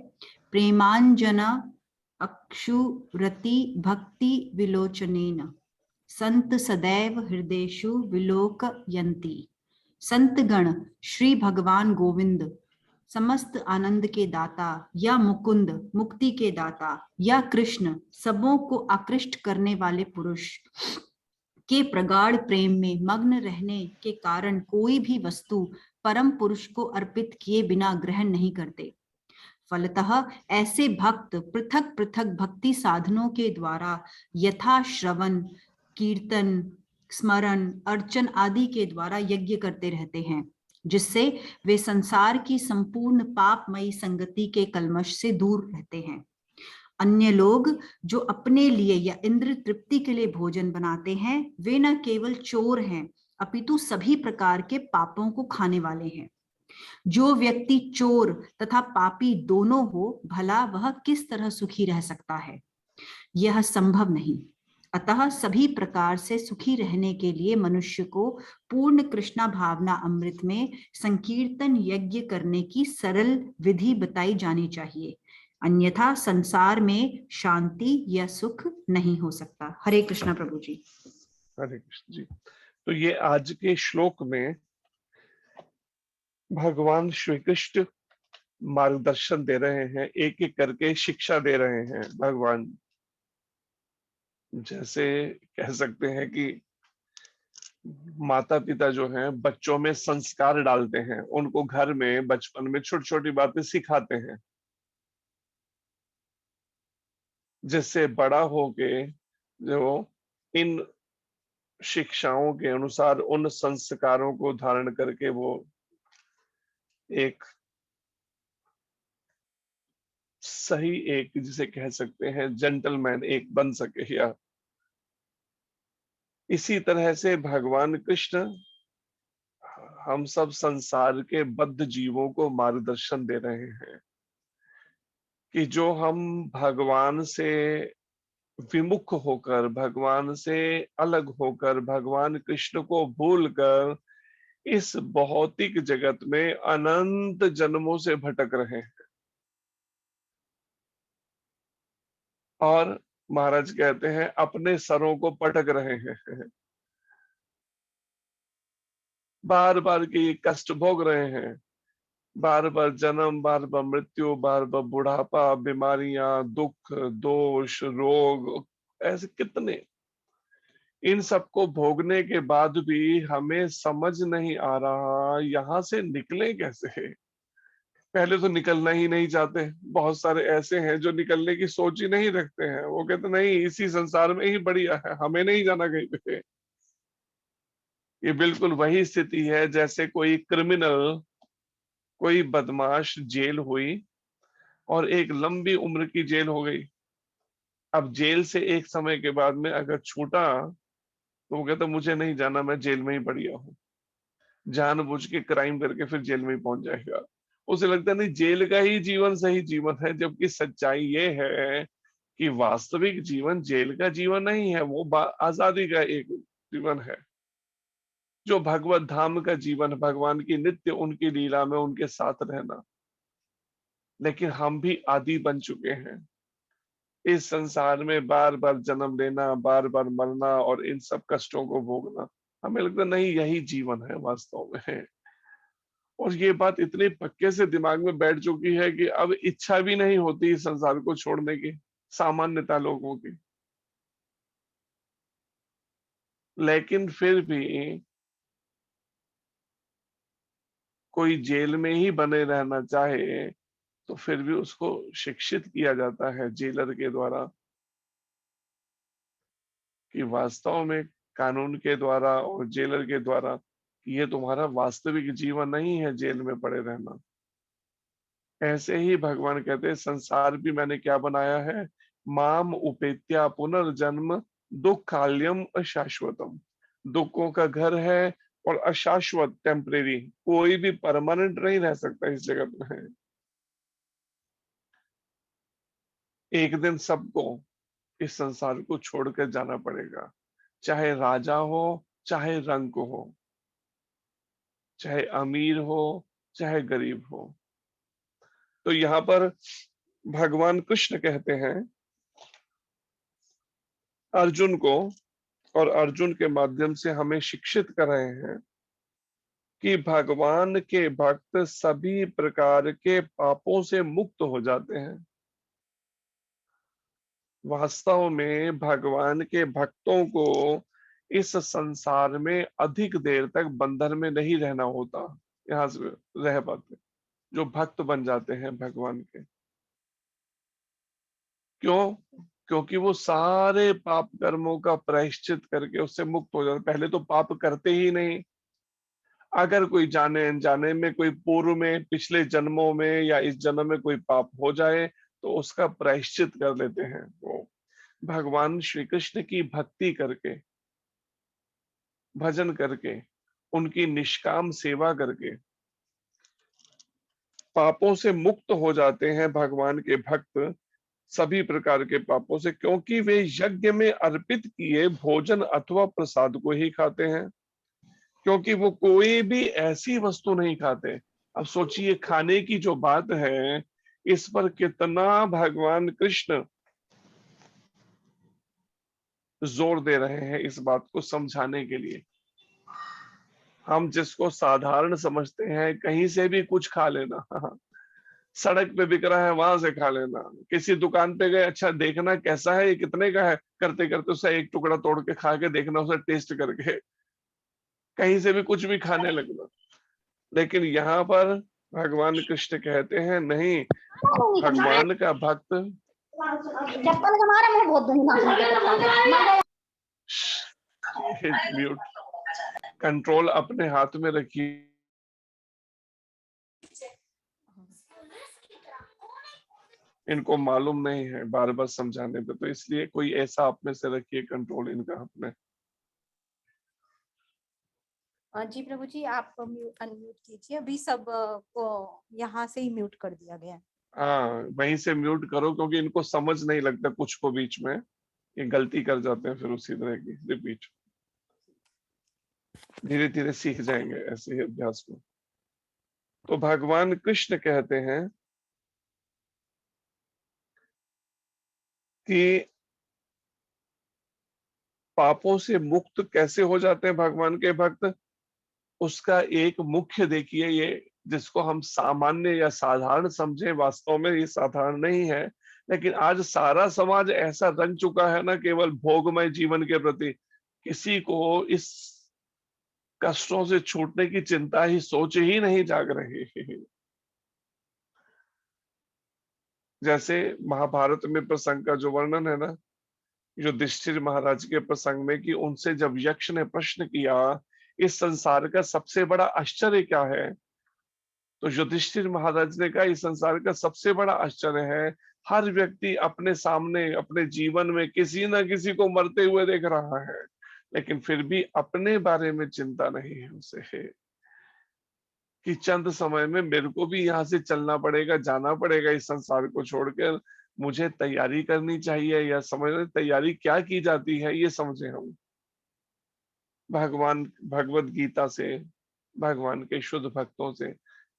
प्रेमांजना अक्षुरति भक्ति विलोचनेन संत सदैव हृदयेषु विलोकयन्ति। संत गण श्री भगवान गोविंद समस्त आनंद के दाता या मुकुंद मुक्ति के दाता या कृष्ण सबों को आकृष्ट करने वाले पुरुष के प्रगाढ़ प्रेम में मग्न रहने के कारण कोई भी वस्तु परम पुरुष को अर्पित किए बिना ग्रहण नहीं करते। फलतः ऐसे भक्त पृथक पृथक भक्ति साधनों के द्वारा यथा श्रवण कीर्तन स्मरण अर्चन आदि के द्वारा यज्ञ करते रहते हैं, जिससे वे संसार की संपूर्ण पापमयी संगति के कल्मश से दूर रहते हैं। अन्य लोग जो अपने लिए या इंद्र तृप्ति के लिए भोजन बनाते हैं, वे न केवल चोर हैं अपितु सभी प्रकार के पापों को खाने वाले हैं। जो व्यक्ति चोर तथा पापी दोनों हो, भला वह किस तरह सुखी रह सकता है? यह संभव नहीं। अतः सभी प्रकार से सुखी रहने के लिए मनुष्य को पूर्ण कृष्णा भावना अमृत में संकीर्तन यज्ञ करने की सरल विधि बताई जानी चाहिए, अन्यथा संसार में शांति या सुख नहीं हो सकता। हरे कृष्णा प्रभु जी। हरे कृष्ण जी। तो ये आज के श्लोक में भगवान श्री कृष्ण मार्गदर्शन दे रहे हैं, एक एक करके शिक्षा दे रहे हैं। भगवान जैसे कह सकते हैं कि माता पिता जो हैं बच्चों में संस्कार डालते हैं, उनको घर में बचपन में छोटी छोटी बातें सिखाते हैं, जिससे बड़ा होके जो इन शिक्षाओं के अनुसार उन संस्कारों को धारण करके वो एक सही एक जिसे कह सकते हैं जेंटलमैन एक बन सके। या इसी तरह से भगवान कृष्ण हम सब संसार के बद्ध जीवों को मार्गदर्शन दे रहे हैं कि जो हम भगवान से विमुख होकर, भगवान से अलग होकर, भगवान कृष्ण को भूलकर इस भौतिक जगत में अनंत जन्मों से भटक रहे हैं। और महाराज कहते हैं अपने सरों को पटक रहे हैं। बार बार के ये कष्ट भोग रहे हैं, बार बार जन्म, बार बार मृत्यु, बार बार बुढ़ापा, बीमारियां, दुख, दोष, रोग, ऐसे कितने। इन सबको भोगने के बाद भी हमें समझ नहीं आ रहा यहां से निकले कैसे। पहले तो निकलना ही नहीं चाहते, बहुत सारे ऐसे हैं जो निकलने की सोच ही नहीं रखते हैं, वो कहते नहीं इसी संसार में ही बढ़िया है, हमें नहीं जाना कहीं पे। ये बिल्कुल वही स्थिति है जैसे कोई क्रिमिनल, कोई बदमाश जेल हुई और एक लंबी उम्र की जेल हो गई। अब जेल से एक समय के बाद में अगर छूटा तो वो कहता मुझे नहीं जाना, मैं जेल में ही बढ़िया हूँ। जानबूझ के क्राइम करके फिर जेल में ही पहुंच जाएगा। उसे लगता नहीं जेल का ही जीवन सही जीवन है, जबकि सच्चाई ये है कि वास्तविक जीवन जेल का जीवन नहीं है, वो आजादी का एक जीवन है, जो भगवत धाम का जीवन, भगवान की नित्य उनकी लीला में उनके साथ रहना। लेकिन हम भी आदी बन चुके हैं इस संसार में बार बार जन्म लेना, बार बार मरना और इन सब कष्टों को भोगना। हमें लगता नहीं यही जीवन है वास्तव में। और ये बात इतनी पक्के से दिमाग में बैठ चुकी है कि अब इच्छा भी नहीं होती इस संसार को छोड़ने की, सामान्यता लोगों की। लेकिन फिर भी कोई जेल में ही बने रहना चाहे तो फिर भी उसको शिक्षित किया जाता है जेलर के द्वारा कि वास्तव में कानून के द्वारा और जेलर के द्वारा कि ये तुम्हारा वास्तविक जीवन नहीं है जेल में पड़े रहना। ऐसे ही भगवान कहते हैं संसार भी मैंने क्या बनाया है, माम उपेत्या पुनर्जन्म दुखाल्यम अशाश्वतम। दुखों का घर है और अशाश्वत, टेम्परेरी, कोई भी परमानेंट नहीं रह सकता इस जगत में। एक दिन सबको इस संसार को छोड़कर जाना पड़ेगा, चाहे राजा हो, चाहे रंक हो, चाहे अमीर हो, चाहे गरीब हो। तो यहाँ पर भगवान कृष्ण कहते हैं अर्जुन को, और अर्जुन के माध्यम से हमें शिक्षित कर रहे हैं कि भगवान के भक्त सभी प्रकार के पापों से मुक्त हो जाते हैं। वास्तव में भगवान के भक्तों को इस संसार में अधिक देर तक बंधन में नहीं रहना होता, यहां से रह पाते जो भक्त बन जाते हैं भगवान के। क्यों? क्योंकि वो सारे पाप कर्मों का प्रायश्चित करके उससे मुक्त हो जाते। पहले तो पाप करते ही नहीं। अगर कोई जाने अनजाने में, कोई पूर्व में, पिछले जन्मों में या इस जन्म में कोई पाप हो जाए तो उसका प्रायश्चित कर लेते हैं। वो भगवान श्री कृष्ण की भक्ति करके, भजन करके, उनकी निष्काम सेवा करके पापों से मुक्त हो जाते हैं भगवान के भक्त, सभी प्रकार के पापों से, क्योंकि वे यज्ञ में अर्पित किए भोजन अथवा प्रसाद को ही खाते हैं। क्योंकि वो कोई भी ऐसी वस्तु नहीं खाते। अब सोचिए खाने की जो बात है, इस पर कितना भगवान कृष्ण जोर दे रहे हैं इस बात को समझाने के लिए। हम जिसको साधारण समझते हैं, कहीं से भी कुछ खा लेना, सड़क पे बिक रहा है वहां से खा लेना, किसी दुकान पे गए, अच्छा देखना कैसा है, ये कितने का है, करते करते उसका एक टुकड़ा तोड़ के खा के देखना, उसे टेस्ट करके, कहीं से भी कुछ भी खाने लगना। लेकिन यहाँ पर भगवान कृष्ण कहते हैं नहीं, भगवान का भक्त चप्पल का मारा मैं बहुत दूंगा। म्यूट, कंट्रोल अपने हाथ में रखिए। इनको मालूम नहीं है बार बार समझाने पे, तो इसलिए कोई ऐसा आप में से रखिए कंट्रोल इनका हाथ में। जी प्रभु जी, आप अनम्यूट कीजिए, अभी सब को यहाँ से ही म्यूट कर दिया गया है। हाँ वहीं से म्यूट करो, क्योंकि इनको समझ नहीं लगता कुछ को, बीच में ये गलती कर जाते हैं, फिर उसी तरह की रिपीट। धीरे धीरे सीख जाएंगे ऐसे ही अभ्यास में। तो भगवान कृष्ण कहते हैं कि पापों से मुक्त कैसे हो जाते हैं भगवान के भक्त? उसका एक मुख्य देखिए, ये जिसको हम सामान्य या साधारण समझे, वास्तव में ये साधारण नहीं है, लेकिन आज सारा समाज ऐसा रंग चुका है ना केवल भोगमय जीवन के प्रति, किसी को इस कष्टों से छूटने की चिंता ही, सोच ही नहीं जाग रही है। जैसे महाभारत में प्रसंग का जो वर्णन है ना, युधिष्ठिर महाराज के प्रसंग में, कि उनसे जब यक्ष ने प्रश्न किया इस संसार का सबसे बड़ा आश्चर्य क्या है, तो युधिष्ठिर महाराज ने कहा इस संसार का सबसे बड़ा आश्चर्य है हर व्यक्ति अपने सामने अपने जीवन में किसी न किसी को मरते हुए देख रहा है, लेकिन फिर भी अपने बारे में चिंता नहीं है उसे, कि चंद समय में मेरे को भी यहाँ से चलना पड़ेगा, जाना पड़ेगा इस संसार को छोड़कर, मुझे तैयारी करनी चाहिए, या समझ तैयारी क्या की जाती है ये समझे हम भगवान भगवत गीता से, भगवान के शुद्ध भक्तों से,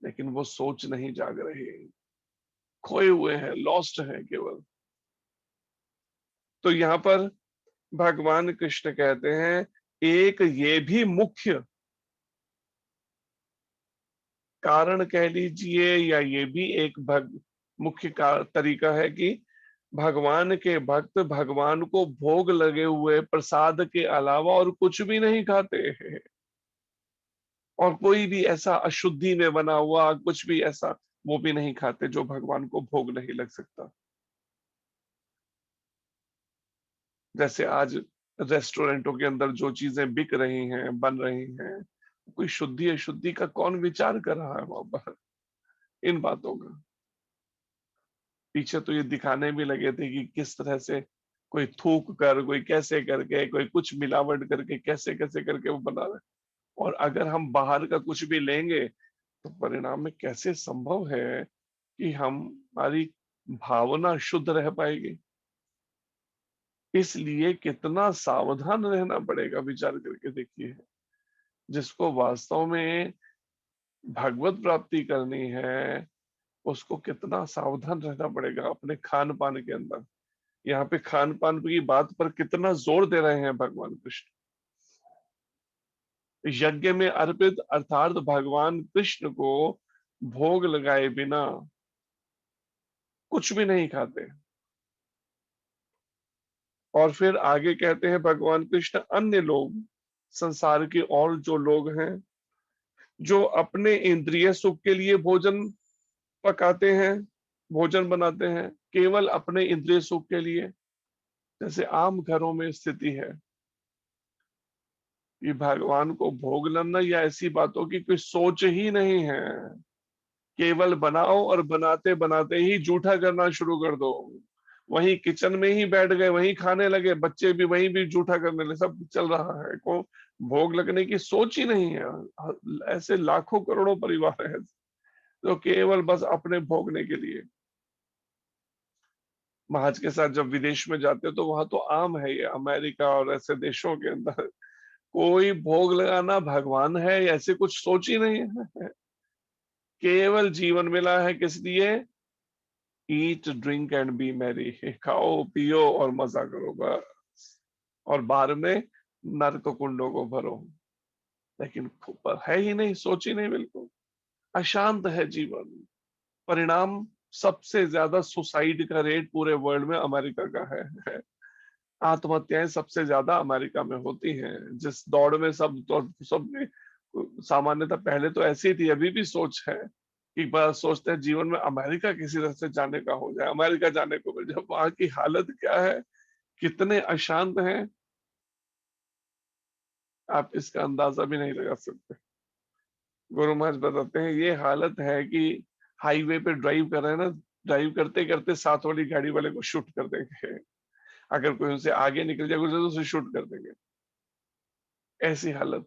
लेकिन वो सोच नहीं जाग रहे, खोए हुए हैं, लॉस्ट हैं केवल। तो यहाँ पर भगवान कृष्ण कहते हैं एक ये भी मुख्य कारण कह लीजिए, या ये भी एक मुख्य तरीका है कि भगवान के भक्त भगवान को भोग लगे हुए प्रसाद के अलावा और कुछ भी नहीं खाते हैं, और कोई भी ऐसा अशुद्धि में बना हुआ कुछ भी ऐसा वो भी नहीं खाते जो भगवान को भोग नहीं लग सकता। जैसे आज रेस्टोरेंटों के अंदर जो चीजें बिक रही हैं, बन रही हैं, कोई शुद्धि अशुद्धि का कौन विचार कर रहा है वहां पर इन बातों का? पीछे तो ये दिखाने भी लगे थे कि किस तरह से कोई थूक कर, कोई कैसे करके, कोई कुछ मिलावट करके, कैसे कैसे करके वो बना रहे। और अगर हम बाहर का कुछ भी लेंगे तो परिणाम में कैसे संभव है कि हमारी भावना शुद्ध रह पाएगी? इसलिए कितना सावधान रहना पड़ेगा, विचार करके देखिए। जिसको वास्तव में भगवत प्राप्ति करनी है उसको कितना सावधान रहना पड़ेगा अपने खान पान के अंदर। यहाँ पे खान पान की बात पर कितना जोर दे रहे हैं भगवान कृष्ण। यज्ञ में अर्पित अर्थात भगवान कृष्ण को भोग लगाए बिना कुछ भी नहीं खाते। और फिर आगे कहते हैं भगवान कृष्ण अन्य लोग, संसार के और जो लोग हैं जो अपने इंद्रिय सुख के लिए भोजन पकाते हैं, भोजन बनाते हैं केवल अपने इंद्रिय सुख के लिए, जैसे आम घरों में स्थिति है कि भगवान को भोग लगना या ऐसी बातों की कोई सोच ही नहीं है, केवल बनाओ और बनाते बनाते ही जूठा करना शुरू कर दो, वहीं किचन में ही बैठ गए, वहीं खाने लगे, बच्चे भी वहीं भी जूठा करने लगे, सब चल रहा है, को भोग लगने की सोच ही नहीं है। ऐसे लाखों करोड़ों परिवार है जो केवल बस अपने भोगने के लिए। महाराज के साथ जब विदेश में जाते हो तो वहां तो आम है ये, अमेरिका और ऐसे देशों के अंदर कोई भोग लगाना भगवान है ऐसे कुछ सोच ही नहीं है। केवल जीवन मिला है किस लिए? Eat drink and B Mary, खाओ पियो और मजा करो बस, और बाहर में नरक कुंडों को भरो। लेकिन है ही नहीं, सोच ही नहीं, बिल्कुल अशांत है जीवन। परिणाम सबसे ज्यादा सुसाइड का रेट पूरे वर्ल्ड में अमेरिका का है। आत्महत्याएं सबसे ज्यादा अमेरिका में होती हैं। जिस दौड़ में सब सामान्यतः पहले तो ऐसी ही थी, अभी भी सोच है कि बस सोचते हैं जीवन में अमेरिका किसी तरह से जाने का हो जाए, अमेरिका जाने को मिल जाए। वहां की हालत क्या है, कितने अशांत हैं, आप इसका अंदाजा भी नहीं लगा सकते। गुरु महाराज बताते हैं ये हालत है कि हाईवे पे ड्राइव कर रहे हैं ना, ड्राइव करते करते साथ वाली गाड़ी वाले को शूट कर देंगे, अगर कोई उनसे आगे निकल जाएगा तो उसे शूट कर देंगे। ऐसी हालत,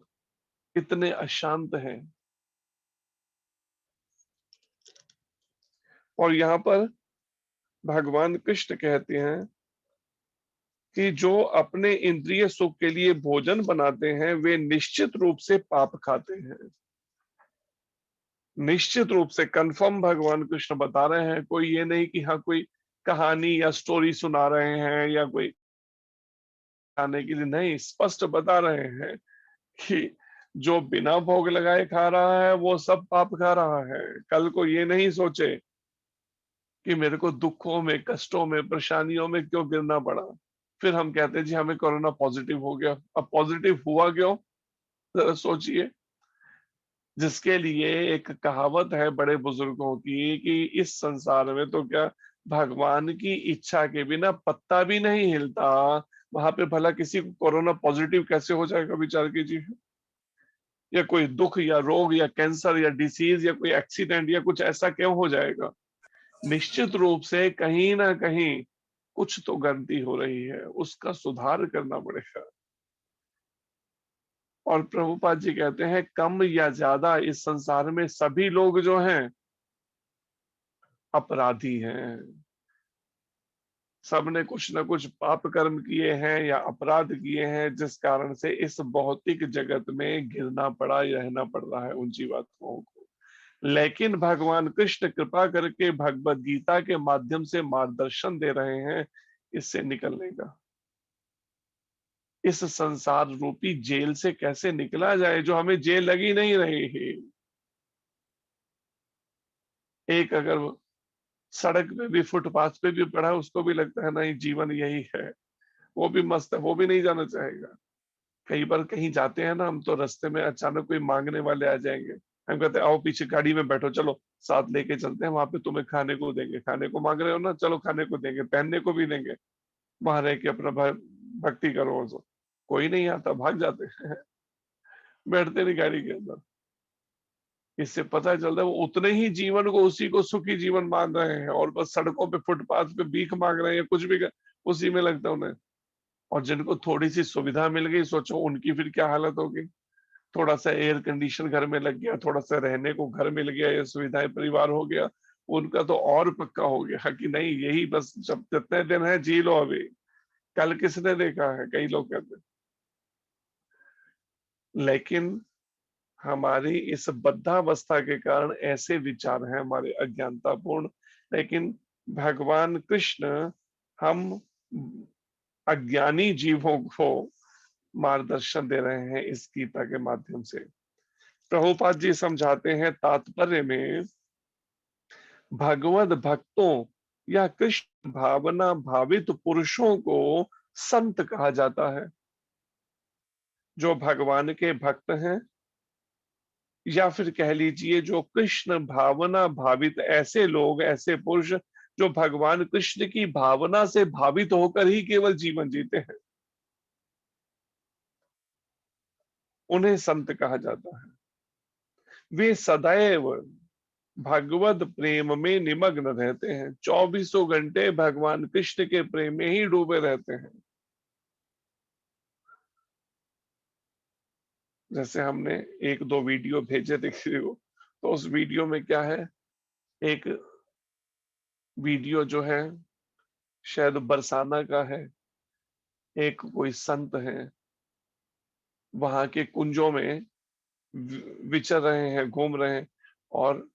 इतने अशांत हैं। और यहाँ पर भगवान कृष्ण कहते हैं कि जो अपने इंद्रिय सुख के लिए भोजन बनाते हैं वे निश्चित रूप से पाप खाते हैं। निश्चित रूप से कंफर्म भगवान कृष्ण बता रहे हैं, कोई ये नहीं कि हाँ कोई कहानी या स्टोरी सुना रहे हैं या कोई आने के लिए नहीं, स्पष्ट बता रहे हैं कि जो बिना भोग लगाए खा रहा है वो सब पाप खा रहा है। कल को ये नहीं सोचे कि मेरे को दुखों में, कष्टों में, परेशानियों में क्यों गिरना पड़ा। फिर हम कहते हैं जी हमें कोरोना पॉजिटिव हो गया। अब पॉजिटिव हुआ क्यों, जरा सोचिए। जिसके लिए एक कहावत है बड़े बुजुर्गों की कि इस संसार में तो क्या भगवान की इच्छा के बिना पत्ता भी नहीं हिलता, वहां पे भला किसी को कोरोना पॉजिटिव कैसे हो जाएगा, विचार कीजिए। या कोई दुख या रोग या कैंसर या डिसीज या कोई एक्सीडेंट या कुछ ऐसा क्यों हो जाएगा। निश्चित रूप से कहीं ना कहीं कुछ तो गलती हो रही है, उसका सुधार करना पड़ेगा। और प्रभुपाद जी कहते हैं कम या ज्यादा इस संसार में सभी लोग जो हैं अपराधी हैं। सबने कुछ ना कुछ पाप कर्म किए हैं या अपराध किए हैं, जिस कारण से इस भौतिक जगत में गिरना पड़ा, रहना पड़ रहा है उन जीवात्माओं को। लेकिन भगवान कृष्ण कृपा करके भगवत गीता के माध्यम से मार्गदर्शन दे रहे हैं इससे निकलने का। इस संसार रूपी जेल से कैसे निकला जाए, जो हमें जेल लगी नहीं रही है। एक अगर सड़क पे भी, फुटपाथ पे भी पड़ा है, उसको भी लगता है नहीं जीवन यही है, वो भी मस्त है, वो भी नहीं जाना चाहेगा। कई बार कहीं जाते हैं ना हम, तो रास्ते में अचानक कोई मांगने वाले आ जाएंगे, हम कहते हैं आओ पीछे गाड़ी में बैठो, चलो साथ लेके चलते हैं, वहां पे तुम्हें खाने को देंगे, खाने को मांग रहे हो ना, चलो खाने को देंगे, पहनने को भी देंगे, वहां रह के अपना भक्ति करो। तो कोई नहीं आता, भाग जाते हैं बैठते नहीं गाड़ी के अंदर। इससे पता चलता है वो उतने ही जीवन को, उसी को सुखी जीवन मान रहे हैं, और बस सड़कों पे, फुटपाथ पे भीख मांग रहे हैं, कुछ भी उसी में लगता है उन्हें। और जिनको थोड़ी सी सुविधा मिल गई, सोचो उनकी फिर क्या हालत होगी। थोड़ा सा एयर कंडीशन घर में लग गया, थोड़ा सा रहने को घर मिल गया, या सुविधाएं परिवार हो गया, उनका तो और पक्का हो गया कि नहीं यही बस, जब जितने दिन है जी लो, अभी कल किसने देखा है, कई लोग कहते हैं। लेकिन हमारी इस बद्धावस्था के कारण ऐसे विचार हैं हमारे अज्ञानतापूर्ण। लेकिन भगवान कृष्ण हम अज्ञानी जीवों को मार्गदर्शन दे रहे हैं इस गीता के माध्यम से। प्रभुपाद जी समझाते हैं तात्पर्य में, भगवत भक्तों या कृष्ण भावना भावित पुरुषों को संत कहा जाता है। जो भगवान के भक्त हैं, या फिर कह लीजिए जो कृष्ण भावना भावित, ऐसे लोग, ऐसे पुरुष जो भगवान कृष्ण की भावना से भावित होकर ही केवल जीवन जीते हैं, उन्हें संत कहा जाता है। वे सदैव भगवत प्रेम में निमग्न रहते हैं, 24 घंटे भगवान कृष्ण के प्रेम में ही डूबे रहते हैं। जैसे हमने एक दो वीडियो भेजे थे किसी को, तो उस वीडियो में क्या है, एक वीडियो जो है शायद बरसाना का है। एक कोई संत है, वहां के कुंजों में विचर रहे हैं, घूम रहे हैं, और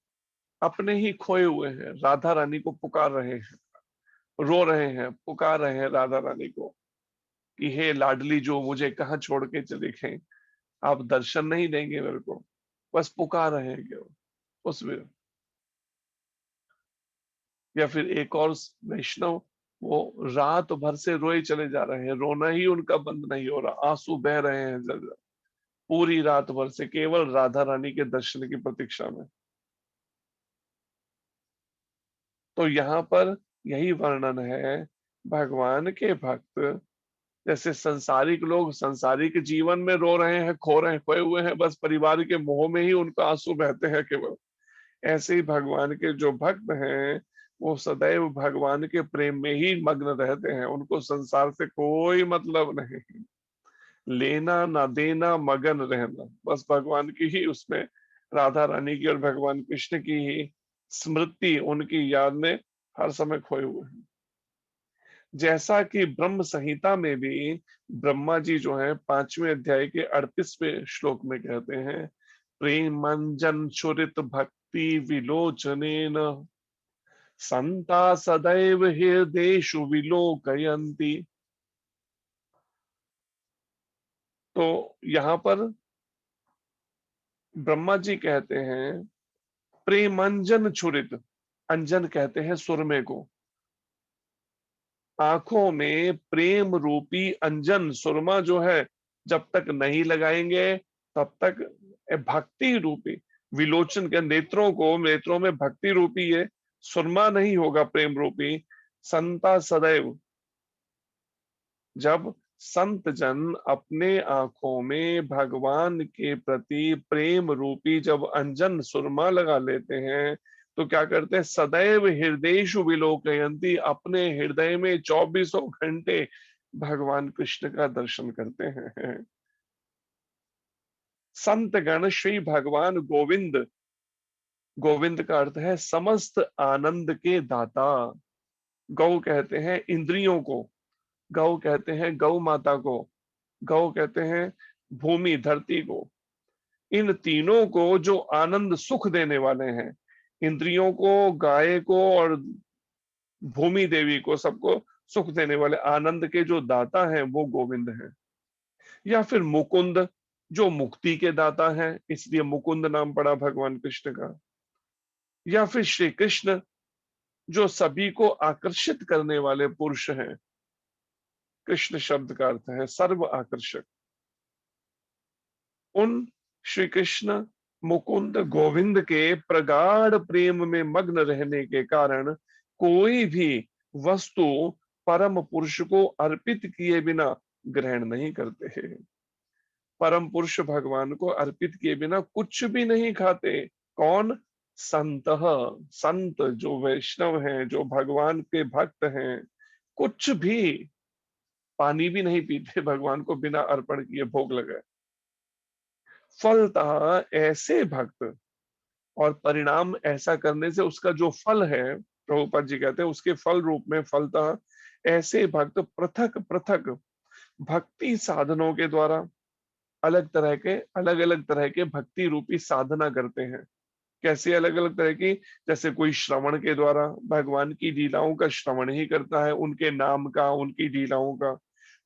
अपने ही खोए हुए हैं, राधा रानी को पुकार रहे हैं, रो रहे हैं, पुकार रहे हैं राधा रानी को कि हे लाडली जो, मुझे कहाँ छोड़ के चले गए, आप दर्शन नहीं देंगे मेरे को। बस पुकार रहे हैं केवल उसमें। या फिर एक और वैष्णव, वो रात भर से रोए चले जा रहे हैं, रोना ही उनका बंद नहीं हो रहा, आंसू बह रहे हैं जल पूरी रात भर से, केवल राधा रानी के दर्शन की प्रतीक्षा में। तो यहाँ पर यही वर्णन है, भगवान के भक्त जैसे संसारिक लोग संसारिक जीवन में रो रहे हैं, खो रहे हैं, खोए हुए हैं, बस परिवार के मोह में ही उनका आंसू बहते हैं केवल, ऐसे ही भगवान के जो भक्त हैं वो सदैव भगवान के प्रेम में ही मग्न रहते हैं। उनको संसार से कोई मतलब नहीं, लेना ना देना, मगन रहना, बस भगवान की ही, उसमें राधा रानी की और भगवान कृष्ण की ही स्मृति, उनकी याद में हर समय खोए हुए हैं। जैसा कि ब्रह्म संहिता में भी ब्रह्मा जी जो है 5वें अध्याय के 38वें श्लोक में कहते हैं, प्रेमंजन चुरित भक्ति विलोचनेन संता सदैव हृदयेषु विलोकयन्ति। तो यहाँ पर ब्रह्मा जी कहते हैं प्रेमंजन छुरित, अंजन कहते हैं सुरमे को, आंखों में प्रेम रूपी अंजन सुरमा जो है जब तक नहीं लगाएंगे तब तक भक्ति रूपी विलोचन के नेत्रों में भक्ति रूपी ये सुरमा नहीं होगा प्रेम रूपी। संता सदैव, जब संत जन अपने आंखों में भगवान के प्रति प्रेम रूपी जब अंजन सुरमा लगा लेते हैं तो क्या करते हैं, सदैव हृदयेषु विलोकयन्ति, अपने हृदय में 24 घंटे भगवान कृष्ण का दर्शन करते हैं। संत गण श्री भगवान गोविंद, गोविंद का अर्थ है समस्त आनंद के दाता। गौ कहते हैं इंद्रियों को, गौ कहते हैं गौ माता को, गौ कहते हैं भूमि धरती को। इन तीनों को जो आनंद सुख देने वाले हैं, इंद्रियों को, गाय को और भूमि देवी को, सबको सुख देने वाले आनंद के जो दाता हैं वो गोविंद हैं। या फिर मुकुंद जो मुक्ति के दाता हैं, इसलिए मुकुंद नाम पड़ा भगवान कृष्ण का। या फिर श्री कृष्ण जो सभी को आकर्षित करने वाले पुरुष हैं, कृष्ण शब्द का अर्थ है सर्व आकर्षक। उन श्री कृष्ण मुकुंद गोविंद के प्रगाढ़ प्रेम में मग्न रहने के कारण कोई भी वस्तु परम पुरुष को अर्पित किए बिना ग्रहण नहीं करते हैं। परम पुरुष भगवान को अर्पित किए बिना कुछ भी नहीं खाते। कौन? संत, संत जो वैष्णव हैं, जो भगवान के भक्त हैं, कुछ भी, पानी भी नहीं पीते भगवान को बिना अर्पण किए भोग लगाए। फलतः ऐसे भक्त, और परिणाम ऐसा करने से उसका जो फल है, प्रभुपाद जी कहते हैं उसके फल रूप में, फलतः ऐसे भक्त पृथक पृथक भक्ति साधनों के द्वारा अलग अलग तरह के भक्ति रूपी साधना करते हैं। कैसे अलग अलग तरह की? जैसे कोई श्रवण के द्वारा भगवान की लीलाओं का श्रवण ही करता है, उनके नाम का, उनकी लीलाओं का।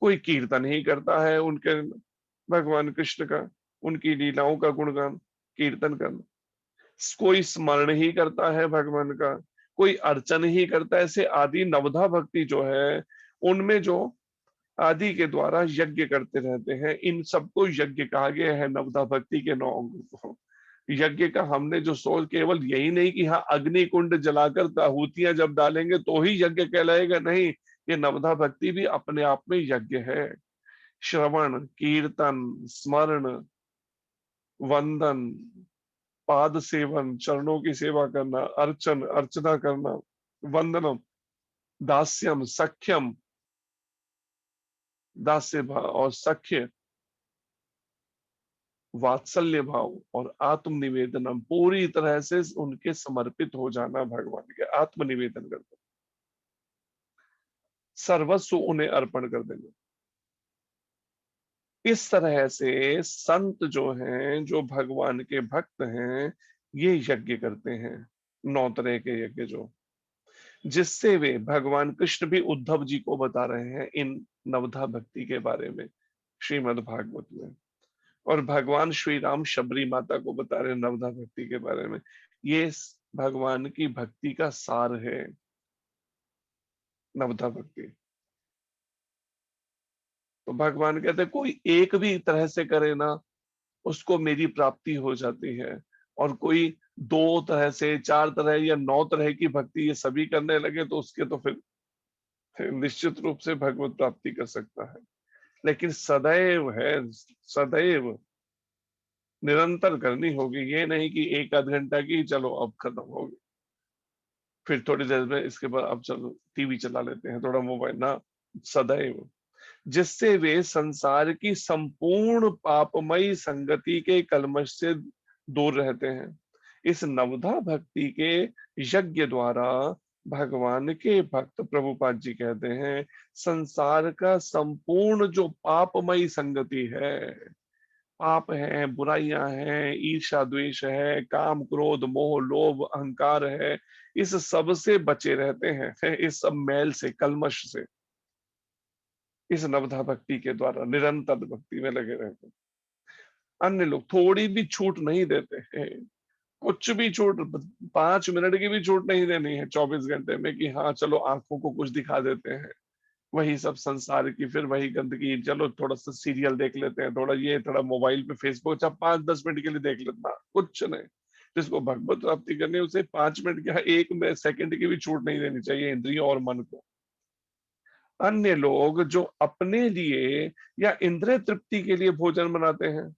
कोई कीर्तन ही करता है उनके, भगवान कृष्ण का, उनकी लीलाओं का गुणगान कीर्तन करना। कोई स्मरण ही करता है भगवान का, कोई अर्चन ही करता है। ऐसे आदि नवधा भक्ति जो है उनमें जो आदि के द्वारा यज्ञ करते रहते हैं, इन सबको यज्ञ कहा गया है। नवधा भक्ति के 9 अंगों को यज्ञ का हमने जो सोच, केवल यही नहीं कि हाँ अग्नि कुंड जलाकर आहुतियां जब डालेंगे तो ही यज्ञ कहलाएगा, नहीं। ये नवधा भक्ति भी अपने आप में यज्ञ है। श्रवण, कीर्तन, स्मरण, वंदन, पाद सेवन, चरणों की सेवा करना, अर्चन, अर्चना करना, वंदनम, दास्यम, सख्यम, दास्य भाव और सख्य, वात्सल्य भाव और आत्मनिवेदनम, पूरी तरह से उनके समर्पित हो जाना भगवान के, आत्मनिवेदन करते, सर्वस्व उन्हें अर्पण कर देंगे। इस तरह से संत जो हैं, जो भगवान के भक्त हैं, ये यज्ञ करते हैं, 9 तरह के यज्ञ जो, जिससे वे, भगवान कृष्ण भी उद्धव जी को बता रहे हैं इन नवधा भक्ति के बारे में श्रीमद् भागवत में, और भगवान श्री राम शबरी माता को बता रहे हैं नवधा भक्ति के बारे में। ये भगवान की भक्ति का सार है, नवधा भक्ति। तो भगवान कहते हैं कोई एक भी तरह से करे ना, उसको मेरी प्राप्ति हो जाती है। और कोई 2 तरह से, 4 तरह या 9 तरह की भक्ति ये सभी करने लगे तो उसके तो फिर निश्चित रूप से भगवत प्राप्ति कर सकता है। लेकिन सदैव है, सदैव निरंतर करनी होगी। ये नहीं कि 1 आध घंटा की, चलो अब खत्म हो गई, फिर थोड़ी देर में इसके बाद अब चलो टीवी चला लेते हैं, थोड़ा मोबाइल ना, सदैव। जिससे वे संसार की संपूर्ण पापमयी संगति के कलमश से दूर रहते हैं। इस नवधा भक्ति के यज्ञ द्वारा भगवान के भक्त, प्रभुपाद जी कहते हैं, संसार का संपूर्ण जो पापमयी संगति है, पाप है, बुराइयां हैं, ईर्ष्या द्वेष है, काम क्रोध मोह लोभ अहंकार है, इस सब से बचे रहते हैं, इस सब मैल से, कलमश से, इस नवधा भक्ति के द्वारा निरंतर भक्ति में लगे रहते हैं। अन्य लोग थोड़ी भी छूट नहीं देते हैं, कुछ भी छूट, 5 मिनट की भी छूट नहीं देनी है 24 घंटे में कि हाँ चलो आंखों को कुछ दिखा देते हैं, वही सब संसार की, फिर वही गंदगी, चलो थोड़ा सा सीरियल देख लेते हैं, थोड़ा ये, थोड़ा मोबाइल पे फेसबुक, चाहे 5-10 मिनट के लिए देख लेना, कुछ नहीं। जिसको भगवत प्राप्ति करनी है उसे 5 मिनट क्या 1 सेकंड की भी छूट नहीं देनी चाहिए इंद्रियों और मन को। अन्य लोग जो अपने लिए या इंद्रिय तृप्ति के लिए भोजन बनाते हैं,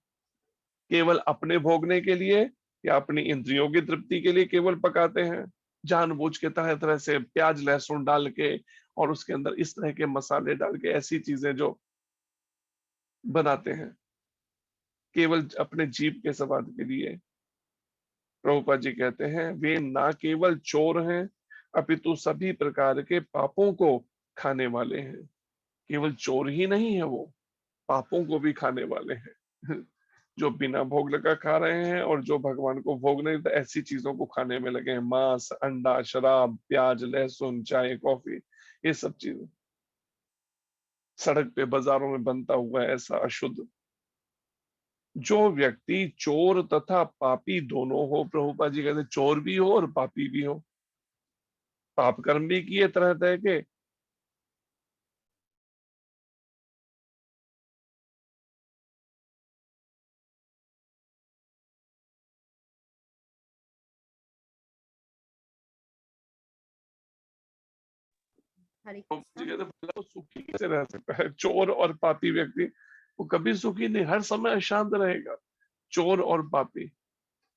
केवल अपने भोगने के लिए या अपनी इंद्रियों की तृप्ति के लिए केवल पकाते हैं, जानबूझ के तरह तरह से प्याज लहसुन डाल के और उसके अंदर इस तरह के मसाले डाल के ऐसी चीजें जो बनाते हैं केवल अपने जीभ के स्वाद के लिए। प्रभुपाद जी कहते हैं वे ना केवल चोर हैं अपितु सभी प्रकार के पापों को खाने वाले हैं। केवल चोर ही नहीं है वो, पापों को भी खाने वाले हैं। जो बिना भोग लगा खा रहे हैं और जो भगवान को भोग नहीं देता ऐसी चीजों को खाने में लगे हैं, मांस, अंडा, शराब, प्याज, लहसुन, चाय, कॉफी, ये सब चीजें सड़क पे बाजारों में बनता हुआ ऐसा अशुद्ध। जो व्यक्ति चोर तथा पापी दोनों हो, प्रभुपाद जी कहते चोर भी हो और पापी भी हो, पाप कर्म भी किए तरह तरह के, हरे तो कृष्णा। जी कहते भला वो सुखी कैसे रह सकता है? चोर और पापी व्यक्ति वो कभी सुखी नहीं, हर समय अशांत रहेगा। चोर और पापी,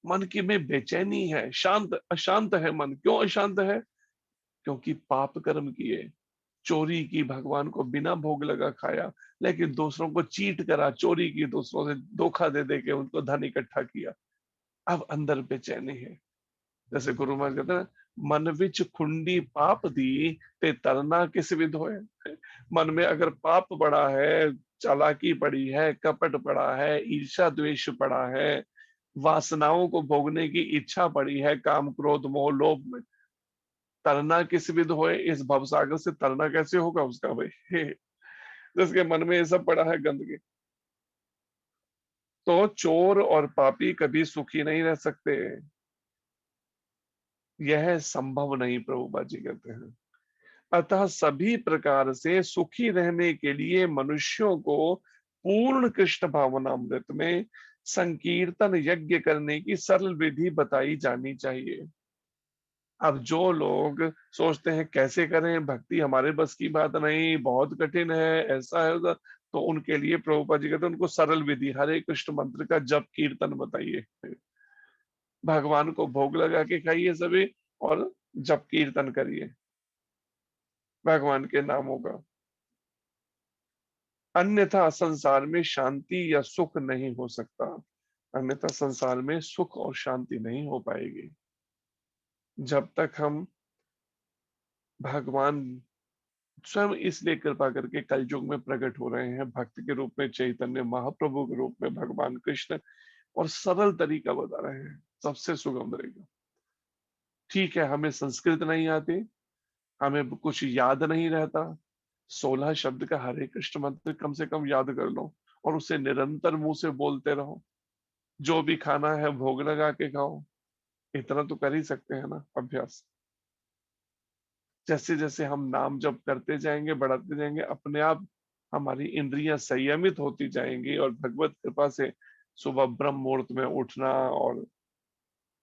मन की में बेचैनी है, शांत अशांत है मन। क्यों अशांत है? क्योंकि पाप कर्म किए, चोरी की, भगवान को बिना भोग लगा खाया, लेकिन दूसरों को चीट करा, चोरी की, दूसरों से धोखा दे दे के उनको धन इकट्ठा किया। अब अंदर बेचैनी है। जैसे गुरु महाराज कहते हैं मन विच खुंडी पाप दी ते तरना किस विध होए। मन में अगर पाप पड़ा है, चालाकी पड़ी है, कपट पड़ा है, ईर्ष्या द्वेष पड़ा है, वासनाओं को भोगने की इच्छा पड़ी है, काम क्रोध मोह लोभ में, तरना किस विध होए, इस भवसागर से तरना कैसे होगा उसका भाई। जिसके मन में ये सब पड़ा है गंदगी। तो चोर और पापी कभी सुखी नहीं रह सकते, यह संभव नहीं, प्रभुपाद जी कहते हैं। अतः सभी प्रकार से सुखी रहने के लिए मनुष्यों को पूर्ण कृष्ण भावनामृत में संकीर्तन यज्ञ करने की सरल विधि बताई जानी चाहिए। अब जो लोग सोचते हैं कैसे करें भक्ति, हमारे बस की बात नहीं, बहुत कठिन है, ऐसा है उधर, तो उनके लिए प्रभुपाद जी कहते हैं उनको सरल विधि हरे कृष्ण मंत्र का जप कीर्तन बताइए। भगवान को भोग लगा के खाइए सभी और जप कीर्तन करिए भगवान के नामों का। अन्यथा संसार में शांति या सुख नहीं हो सकता। अन्यथा संसार में सुख और शांति नहीं हो पाएगी। जब तक हम भगवान स्वयं इसलिए कृपा करके कलयुग में प्रकट हो रहे हैं भक्त के रूप में, चैतन्य महाप्रभु के रूप में भगवान कृष्ण, और सरल तरीका बता रहे हैं, सबसे सुगम तरीका। ठीक है हमें संस्कृत नहीं आती, हमें कुछ याद नहीं रहता, 16 शब्द का हरे कृष्ण मंत्र कम से कम याद कर लो और उसे निरंतर मुंह से बोलते रहो। जो भी खाना है भोग लगा के खाओ, इतना तो कर ही सकते हैं ना अभ्यास। जैसे जैसे हम नाम जप करते जाएंगे, बढ़ाते जाएंगे, अपने आप हमारी इंद्रियां संयमित होती जाएंगी और भगवत कृपा से सुबह ब्रह्म मुहूर्त में उठना और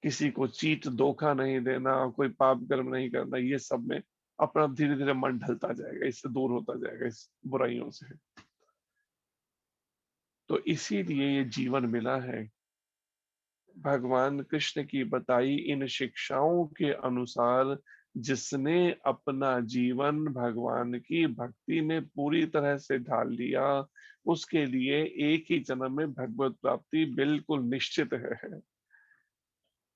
किसी को चीट धोखा नहीं देना, कोई पाप कर्म नहीं करना, ये सब में अपना धीरे धीरे मन ढलता जाएगा, इससे दूर होता जाएगा इस बुराइयों से। तो इसीलिए ये जीवन मिला है। भगवान कृष्ण की बताई इन शिक्षाओं के अनुसार जिसने अपना जीवन भगवान की भक्ति में पूरी तरह से ढाल लिया, उसके लिए एक ही जन्म में भगवत प्राप्ति बिल्कुल निश्चित है।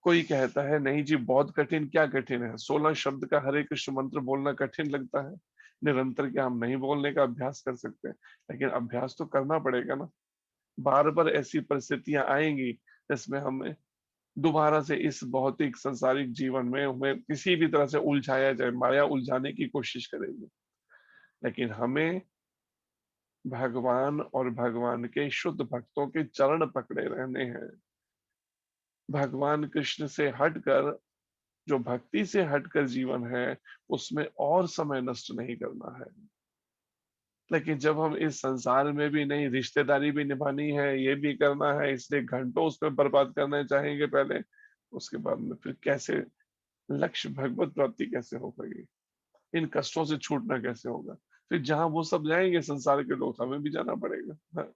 कोई कहता है नहीं जी बहुत कठिन, क्या कठिन है? 16 शब्द का हरे कृष्ण मंत्र बोलना कठिन लगता है? निरंतर क्या हम नहीं बोलने का अभ्यास कर सकते हैं? लेकिन अभ्यास तो करना पड़ेगा ना। बार बार ऐसी परिस्थितियां आएंगी जिसमें हमें दोबारा से इस भौतिक संसारिक जीवन में हमें किसी भी तरह से उलझाया जाए, माया उलझाने की कोशिश करेगी। लेकिन हमें भगवान और भगवान के शुद्ध भक्तों के चरण पकड़े रहने हैं। भगवान कृष्ण से हटकर, जो भक्ति से हटकर जीवन है, उसमें और समय नष्ट नहीं करना है। लेकिन जब हम इस संसार में भी नहीं, रिश्तेदारी भी निभानी है, ये भी करना है, इसलिए घंटों उसमें बर्बाद करना चाहेंगे पहले, उसके बाद में फिर कैसे लक्ष्य भगवत प्राप्ति कैसे हो पाएगी, इन कष्टों से छूटना कैसे होगा। फिर जहां वो सब जाएंगे संसार के लोग, हमें भी जाना पड़ेगा। हाँ।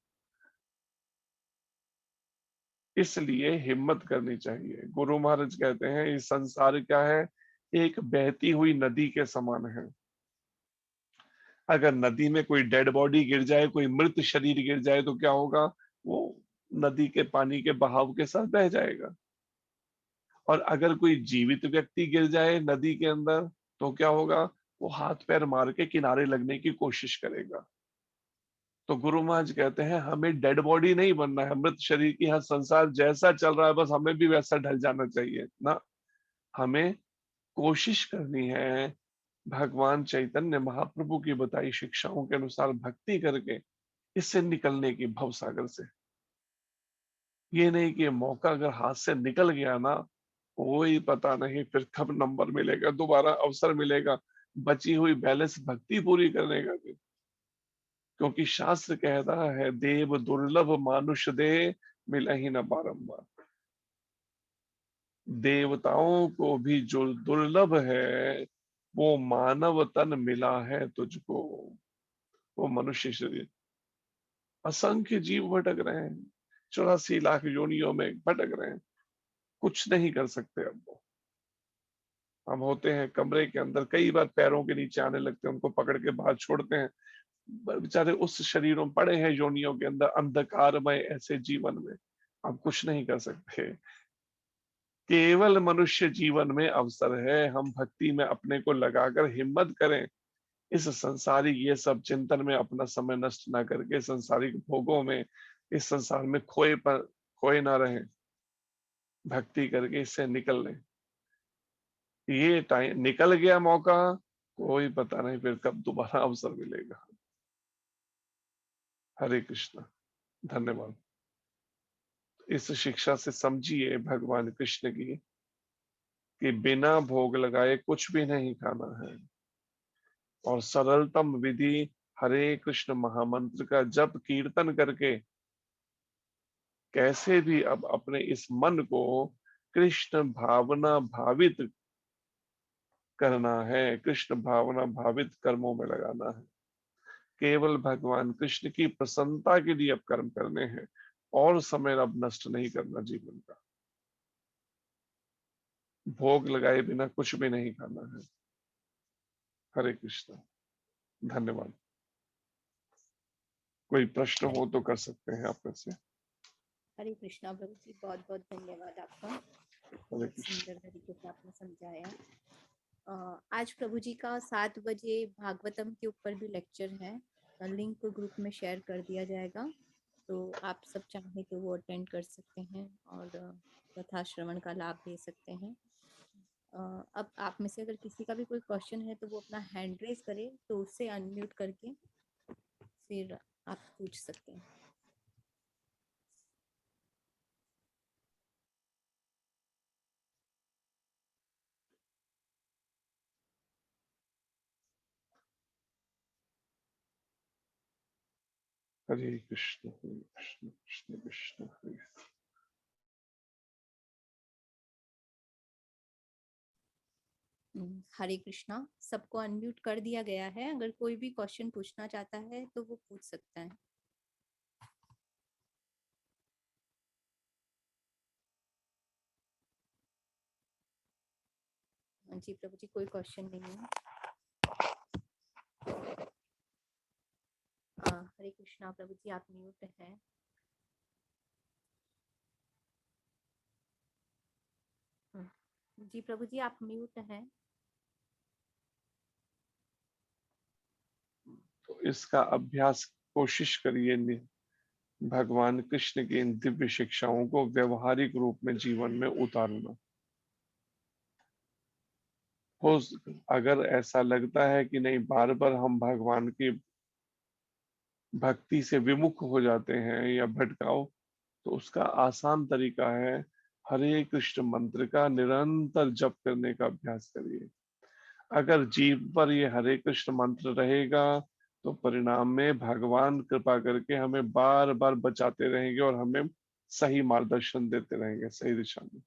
इसलिए हिम्मत करनी चाहिए। गुरु महाराज कहते हैं इस संसार क्या है, एक बहती हुई नदी के समान है। अगर नदी में कोई डेड बॉडी गिर जाए, कोई मृत शरीर गिर जाए तो क्या होगा, वो नदी के पानी के बहाव के साथ बह जाएगा। और अगर कोई जीवित व्यक्ति गिर जाए नदी के अंदर तो क्या होगा, वो हाथ पैर मार के किनारे लगने की कोशिश करेगा। तो गुरु महाराज कहते हैं हमें डेड बॉडी नहीं बनना है, मृत शरीर की। हाँ, संसार जैसा चल रहा है बस हमें भी वैसा ढल जाना चाहिए ना। हमें कोशिश करनी है भगवान चैतन्य महाप्रभु की बताई शिक्षाओं के अनुसार भक्ति करके इससे निकलने की, भव सागर से। ये नहीं कि मौका अगर हाथ से निकल गया ना, कोई पता नहीं फिर कब नंबर मिलेगा, दोबारा अवसर मिलेगा बची हुई बैलेंस भक्ति पूरी करने का भी। क्योंकि शास्त्र कहता है देव दुर्लभ मानुष दे मिलहि न बारंबार। देवताओं को भी जो दुर्लभ है वो मानव तन मिला है तुझको, वो मनुष्य शरीर। असंख्य जीव भटक रहे हैं, 84 लाख योनियों में भटक रहे हैं, कुछ नहीं कर सकते। अब वो हम होते हैं कमरे के अंदर, कई बार पैरों के नीचे आने लगते हैं, उनको पकड़ के बाहर छोड़ते हैं, बेचारे उस शरीरों पड़े हैं योनियों के अंदर अंधकारमय ऐसे जीवन में। हम कुछ नहीं कर सकते। केवल मनुष्य जीवन में अवसर है, हम भक्ति में अपने को लगाकर हिम्मत करें, इस संसारिक ये सब चिंतन में अपना समय नष्ट ना करके संसारिक भोगों में, इस संसार में खोए ना रहें, भक्ति करके इससे निकल लें। ये टाइम निकल गया मौका, कोई पता नहीं फिर कब दोबारा अवसर मिलेगा। हरे कृष्णा। धन्यवाद। इस शिक्षा से समझिए भगवान कृष्ण की कि बिना भोग लगाए कुछ भी नहीं खाना है, और सरलतम विधि हरे कृष्ण महामंत्र का जप कीर्तन करके कैसे भी अब अपने इस मन को कृष्ण भावना भावित करना है, कृष्ण भावना भावित कर्मों में लगाना है। केवल भगवान कृष्ण की प्रसन्नता के लिए अब कर्म करने हैं, और समय अब नष्ट नहीं करना जीवन का। भोग लगाए बिना कुछ भी नहीं खाना है। हरे कृष्ण। धन्यवाद। कोई प्रश्न हो तो कर सकते हैं आप में से। हरे कृष्णा प्रभु जी, बहुत बहुत धन्यवाद आपका, हरे कृष्ण। सुंदर तरीके से आपने समझाया। आज प्रभु जी का 7 बजे भागवतम के ऊपर भी लेक्चर है, लिंक को ग्रुप में शेयर कर दिया जाएगा, तो आप सब चाहें तो वो अटेंड कर सकते हैं और कथा श्रवण का लाभ ले सकते हैं। अब आप में से अगर किसी का भी कोई क्वेश्चन है तो वो अपना हैंड रेज करे, तो उससे अनम्यूट करके फिर आप पूछ सकते हैं। हरे कृष्ण कृष्ण कृष्ण हरे। हरे कृष्णा। सबको अनम्यूट कर दिया गया है, अगर कोई भी क्वेश्चन पूछना चाहता है तो वो पूछ सकता है। जी प्रभु जी, कोई क्वेश्चन नहीं है। हरे कृष्णा प्रभु जी, आप म्यूट हैं। जी प्रभु जी, आप म्यूट हैं। तो इसका अभ्यास कोशिश करिए, भगवान कृष्ण की इन दिव्य शिक्षाओं को व्यवहारिक रूप में जीवन में उतारना। हो अगर ऐसा लगता है कि नहीं बार बार हम भगवान की भक्ति से विमुख हो जाते हैं या भटकाओ, तो उसका आसान तरीका है हरे कृष्ण मंत्र का निरंतर जप करने का अभ्यास करिए। अगर जीव पर ये हरे कृष्ण मंत्र रहेगा तो परिणाम में भगवान कृपा करके हमें बार बार बचाते रहेंगे और हमें सही मार्गदर्शन देते रहेंगे, सही दिशा में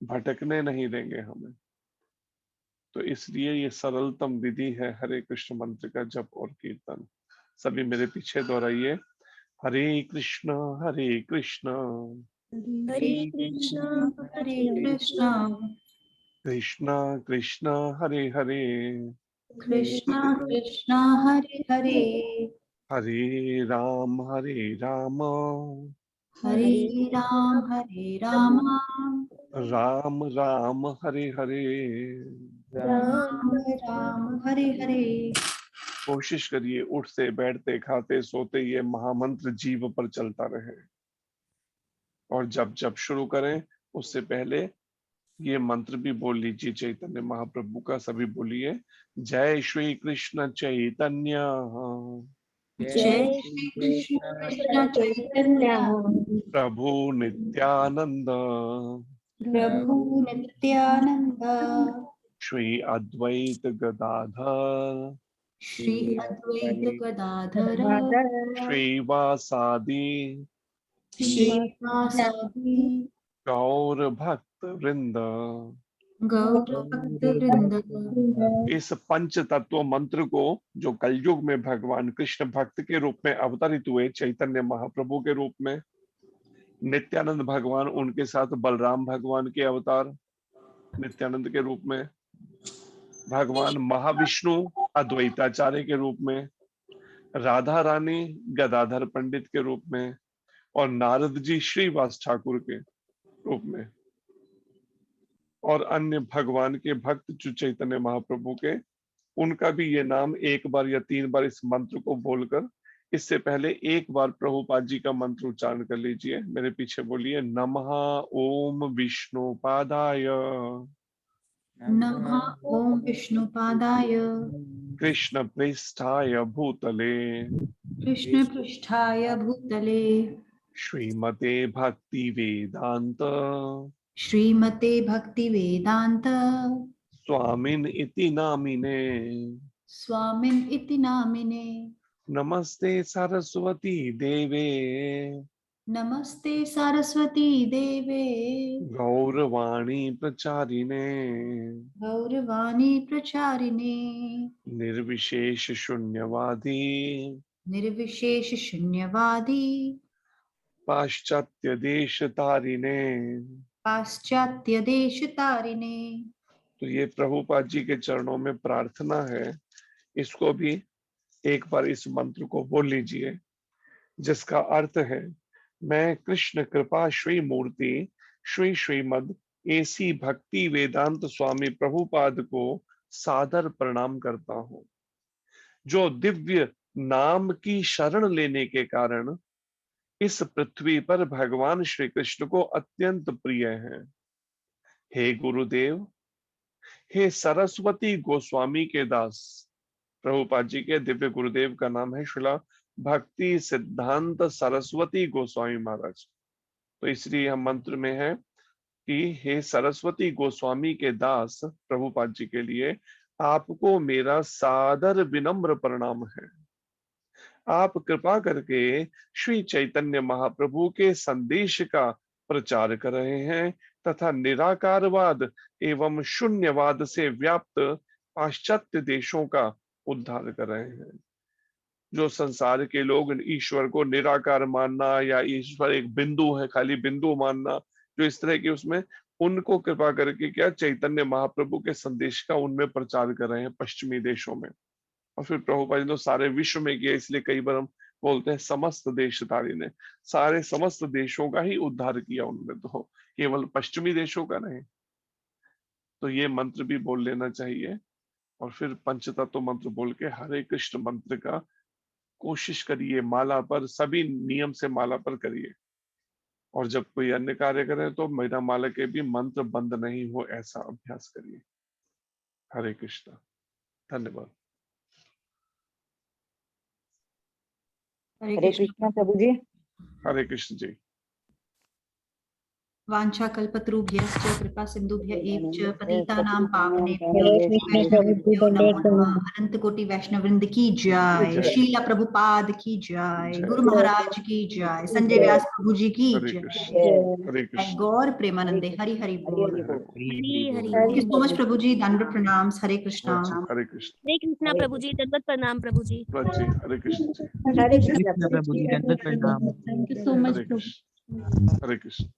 भटकने नहीं देंगे हमें। तो इसलिए ये सरलतम विधि है हरे कृष्ण मंत्र का जप और कीर्तन। सभी मेरे पीछे दोहराइए, हरे कृष्णा हरे कृष्णा हरे हरे कृष्णा कृष्णा कृष्णा हरे हरे, कृष्णा कृष्णा हरे हरे, हरे राम हरे राम राम राम हरे हरे। राम राम राम हरे हरे। कोशिश करिए उठते बैठते खाते सोते ये महामंत्र जीव पर चलता रहे। और जब जब शुरू करें उससे पहले ये मंत्र भी बोल लीजिए चैतन्य महाप्रभु का। सभी बोलिए, जय श्री कृष्ण चैतन्य जय श्री कृष्ण कृष्ण चैतन्य प्रभु नित्यानंद प्रभु नित्यानंद श्री अद्वैत गदाधर श्री अद्वैत गदाधर श्रीवासादि श्रीवासादि गौर भक्त वृंद। गौर भक्त वृंद। इस पंच तत्व मंत्र को, जो कलयुग में भगवान कृष्ण भक्त के रूप में अवतरित हुए चैतन्य महाप्रभु के रूप में, नित्यानंद भगवान उनके साथ बलराम भगवान के अवतार नित्यानंद के रूप में, भगवान महाविष्णु अद्वैताचार्य के रूप में, राधा रानी गदाधर पंडित के रूप में और नारद जी श्रीवास ठाकुर के रूप में, और अन्य भगवान के भक्त जो चैतन्य महाप्रभु के, उनका भी ये नाम एक बार या 3 बार इस मंत्र को बोलकर, इससे पहले एक बार प्रभुपाद जी का मंत्र उच्चारण कर लीजिए। मेरे पीछे बोलिए, नमः ओम विष्णुपादाय नमः ओम विष्णुपादाय कृष्ण पृष्ठाय भूतले कृष्ण पृष्ठाय भूतले श्रीमते भक्ति वेदांत श्रीमते भक्ति वेदांत स्वामिन इति नामिने स्वामिन इति नामिने नमस्ते सरस्वती देवे नमस्ते सरस्वती देवे गौरवाणी प्रचारिणे गौरवाणी प्रचारिणे निर्विशेष शून्यवादी निर्विशेष शून्यवादी पाश्चात्य देश तारिणे। पाश्चात्य देश तारिणे। तो ये प्रभुपाद जी के चरणों में प्रार्थना है। इसको भी एक बार इस मंत्र को बोल लीजिए, जिसका अर्थ है, मैं कृष्ण कृपा श्री मूर्ति श्री श्रीमद एसी भक्ति वेदांत स्वामी प्रभुपाद को सादर प्रणाम करता हूं, जो दिव्य नाम की शरण लेने के कारण इस पृथ्वी पर भगवान श्री कृष्ण को अत्यंत प्रिय है। हे गुरुदेव, हे सरस्वती गोस्वामी के दास। प्रभुपाद जी के दिव्य गुरुदेव का नाम है श्रीला भक्ति सिद्धांत सरस्वती गोस्वामी महाराज। तो इसलिए हम मंत्र में है कि हे सरस्वती गोस्वामी के दास प्रभुपाद जी के लिए आपको मेरा सादर विनम्र प्रणाम है। आप कृपा करके श्री चैतन्य महाप्रभु के संदेश का प्रचार कर रहे हैं तथा निराकारवाद एवं शून्यवाद से व्याप्त पाश्चात्य देशों का उद्धार कर रहे हैं। जो संसार के लोग ईश्वर को निराकार मानना या ईश्वर एक बिंदु है, खाली बिंदु मानना, जो इस तरह के उसमें, उनको कृपा करके क्या चैतन्य महाप्रभु के संदेश का उनमें प्रचार कर रहे हैं पश्चिमी देशों में। और फिर प्रभुपाद जी तो सारे विश्व में किया, इसलिए कई बार हम बोलते हैं समस्त देशधारी ने, सारे समस्त देशों का ही उद्धार किया उन्होंने, तो केवल पश्चिमी देशों का नहीं। तो ये मंत्र भी बोल लेना चाहिए। और फिर पंचतत्व मंत्र बोल के हरे कृष्ण मंत्र का कोशिश करिए, माला पर सभी नियम से माला पर करिए। और जब कोई अन्य कार्य करें तो मेरा माला के भी मंत्र बंद नहीं हो, ऐसा अभ्यास करिए। हरे कृष्ण। धन्यवाद। हरे कृष्णा प्रभु जी। हरे कृष्ण जी। वांछा कल्पतरुभ्यश्च कृपा सिंधुभ्य एव च पतितानां हरे पावनेभ्यो कृष्ण वैष्णवेभ्यो प्रभु जी, नमो नमः। अनंत कोटि वैष्णव वृंद की जय, जय। शीला प्रभुपाद की जय, जय। गुरु महाराज की जय, संजय व्यास प्रभु जी की हरे जय। कृष्ण। हरे कृष्ण। गौर प्रेमानंदे हरि हरि बोल। Hare Hari Hari thank you so much प्रभु जी, दंडवत प्रणाम। हरे कृष्णा। हरे कृष्ण। हरे कृष्णा प्रभु जी, दंडवत प्रणाम प्रभु जी। व्रत जी हरे कृष्ण जी। हरे कृष्ण कृष्ण प्रभु जी, दंडवत प्रणाम। Thank you so much Hare Prabhu. Krishna. Hare Krishna.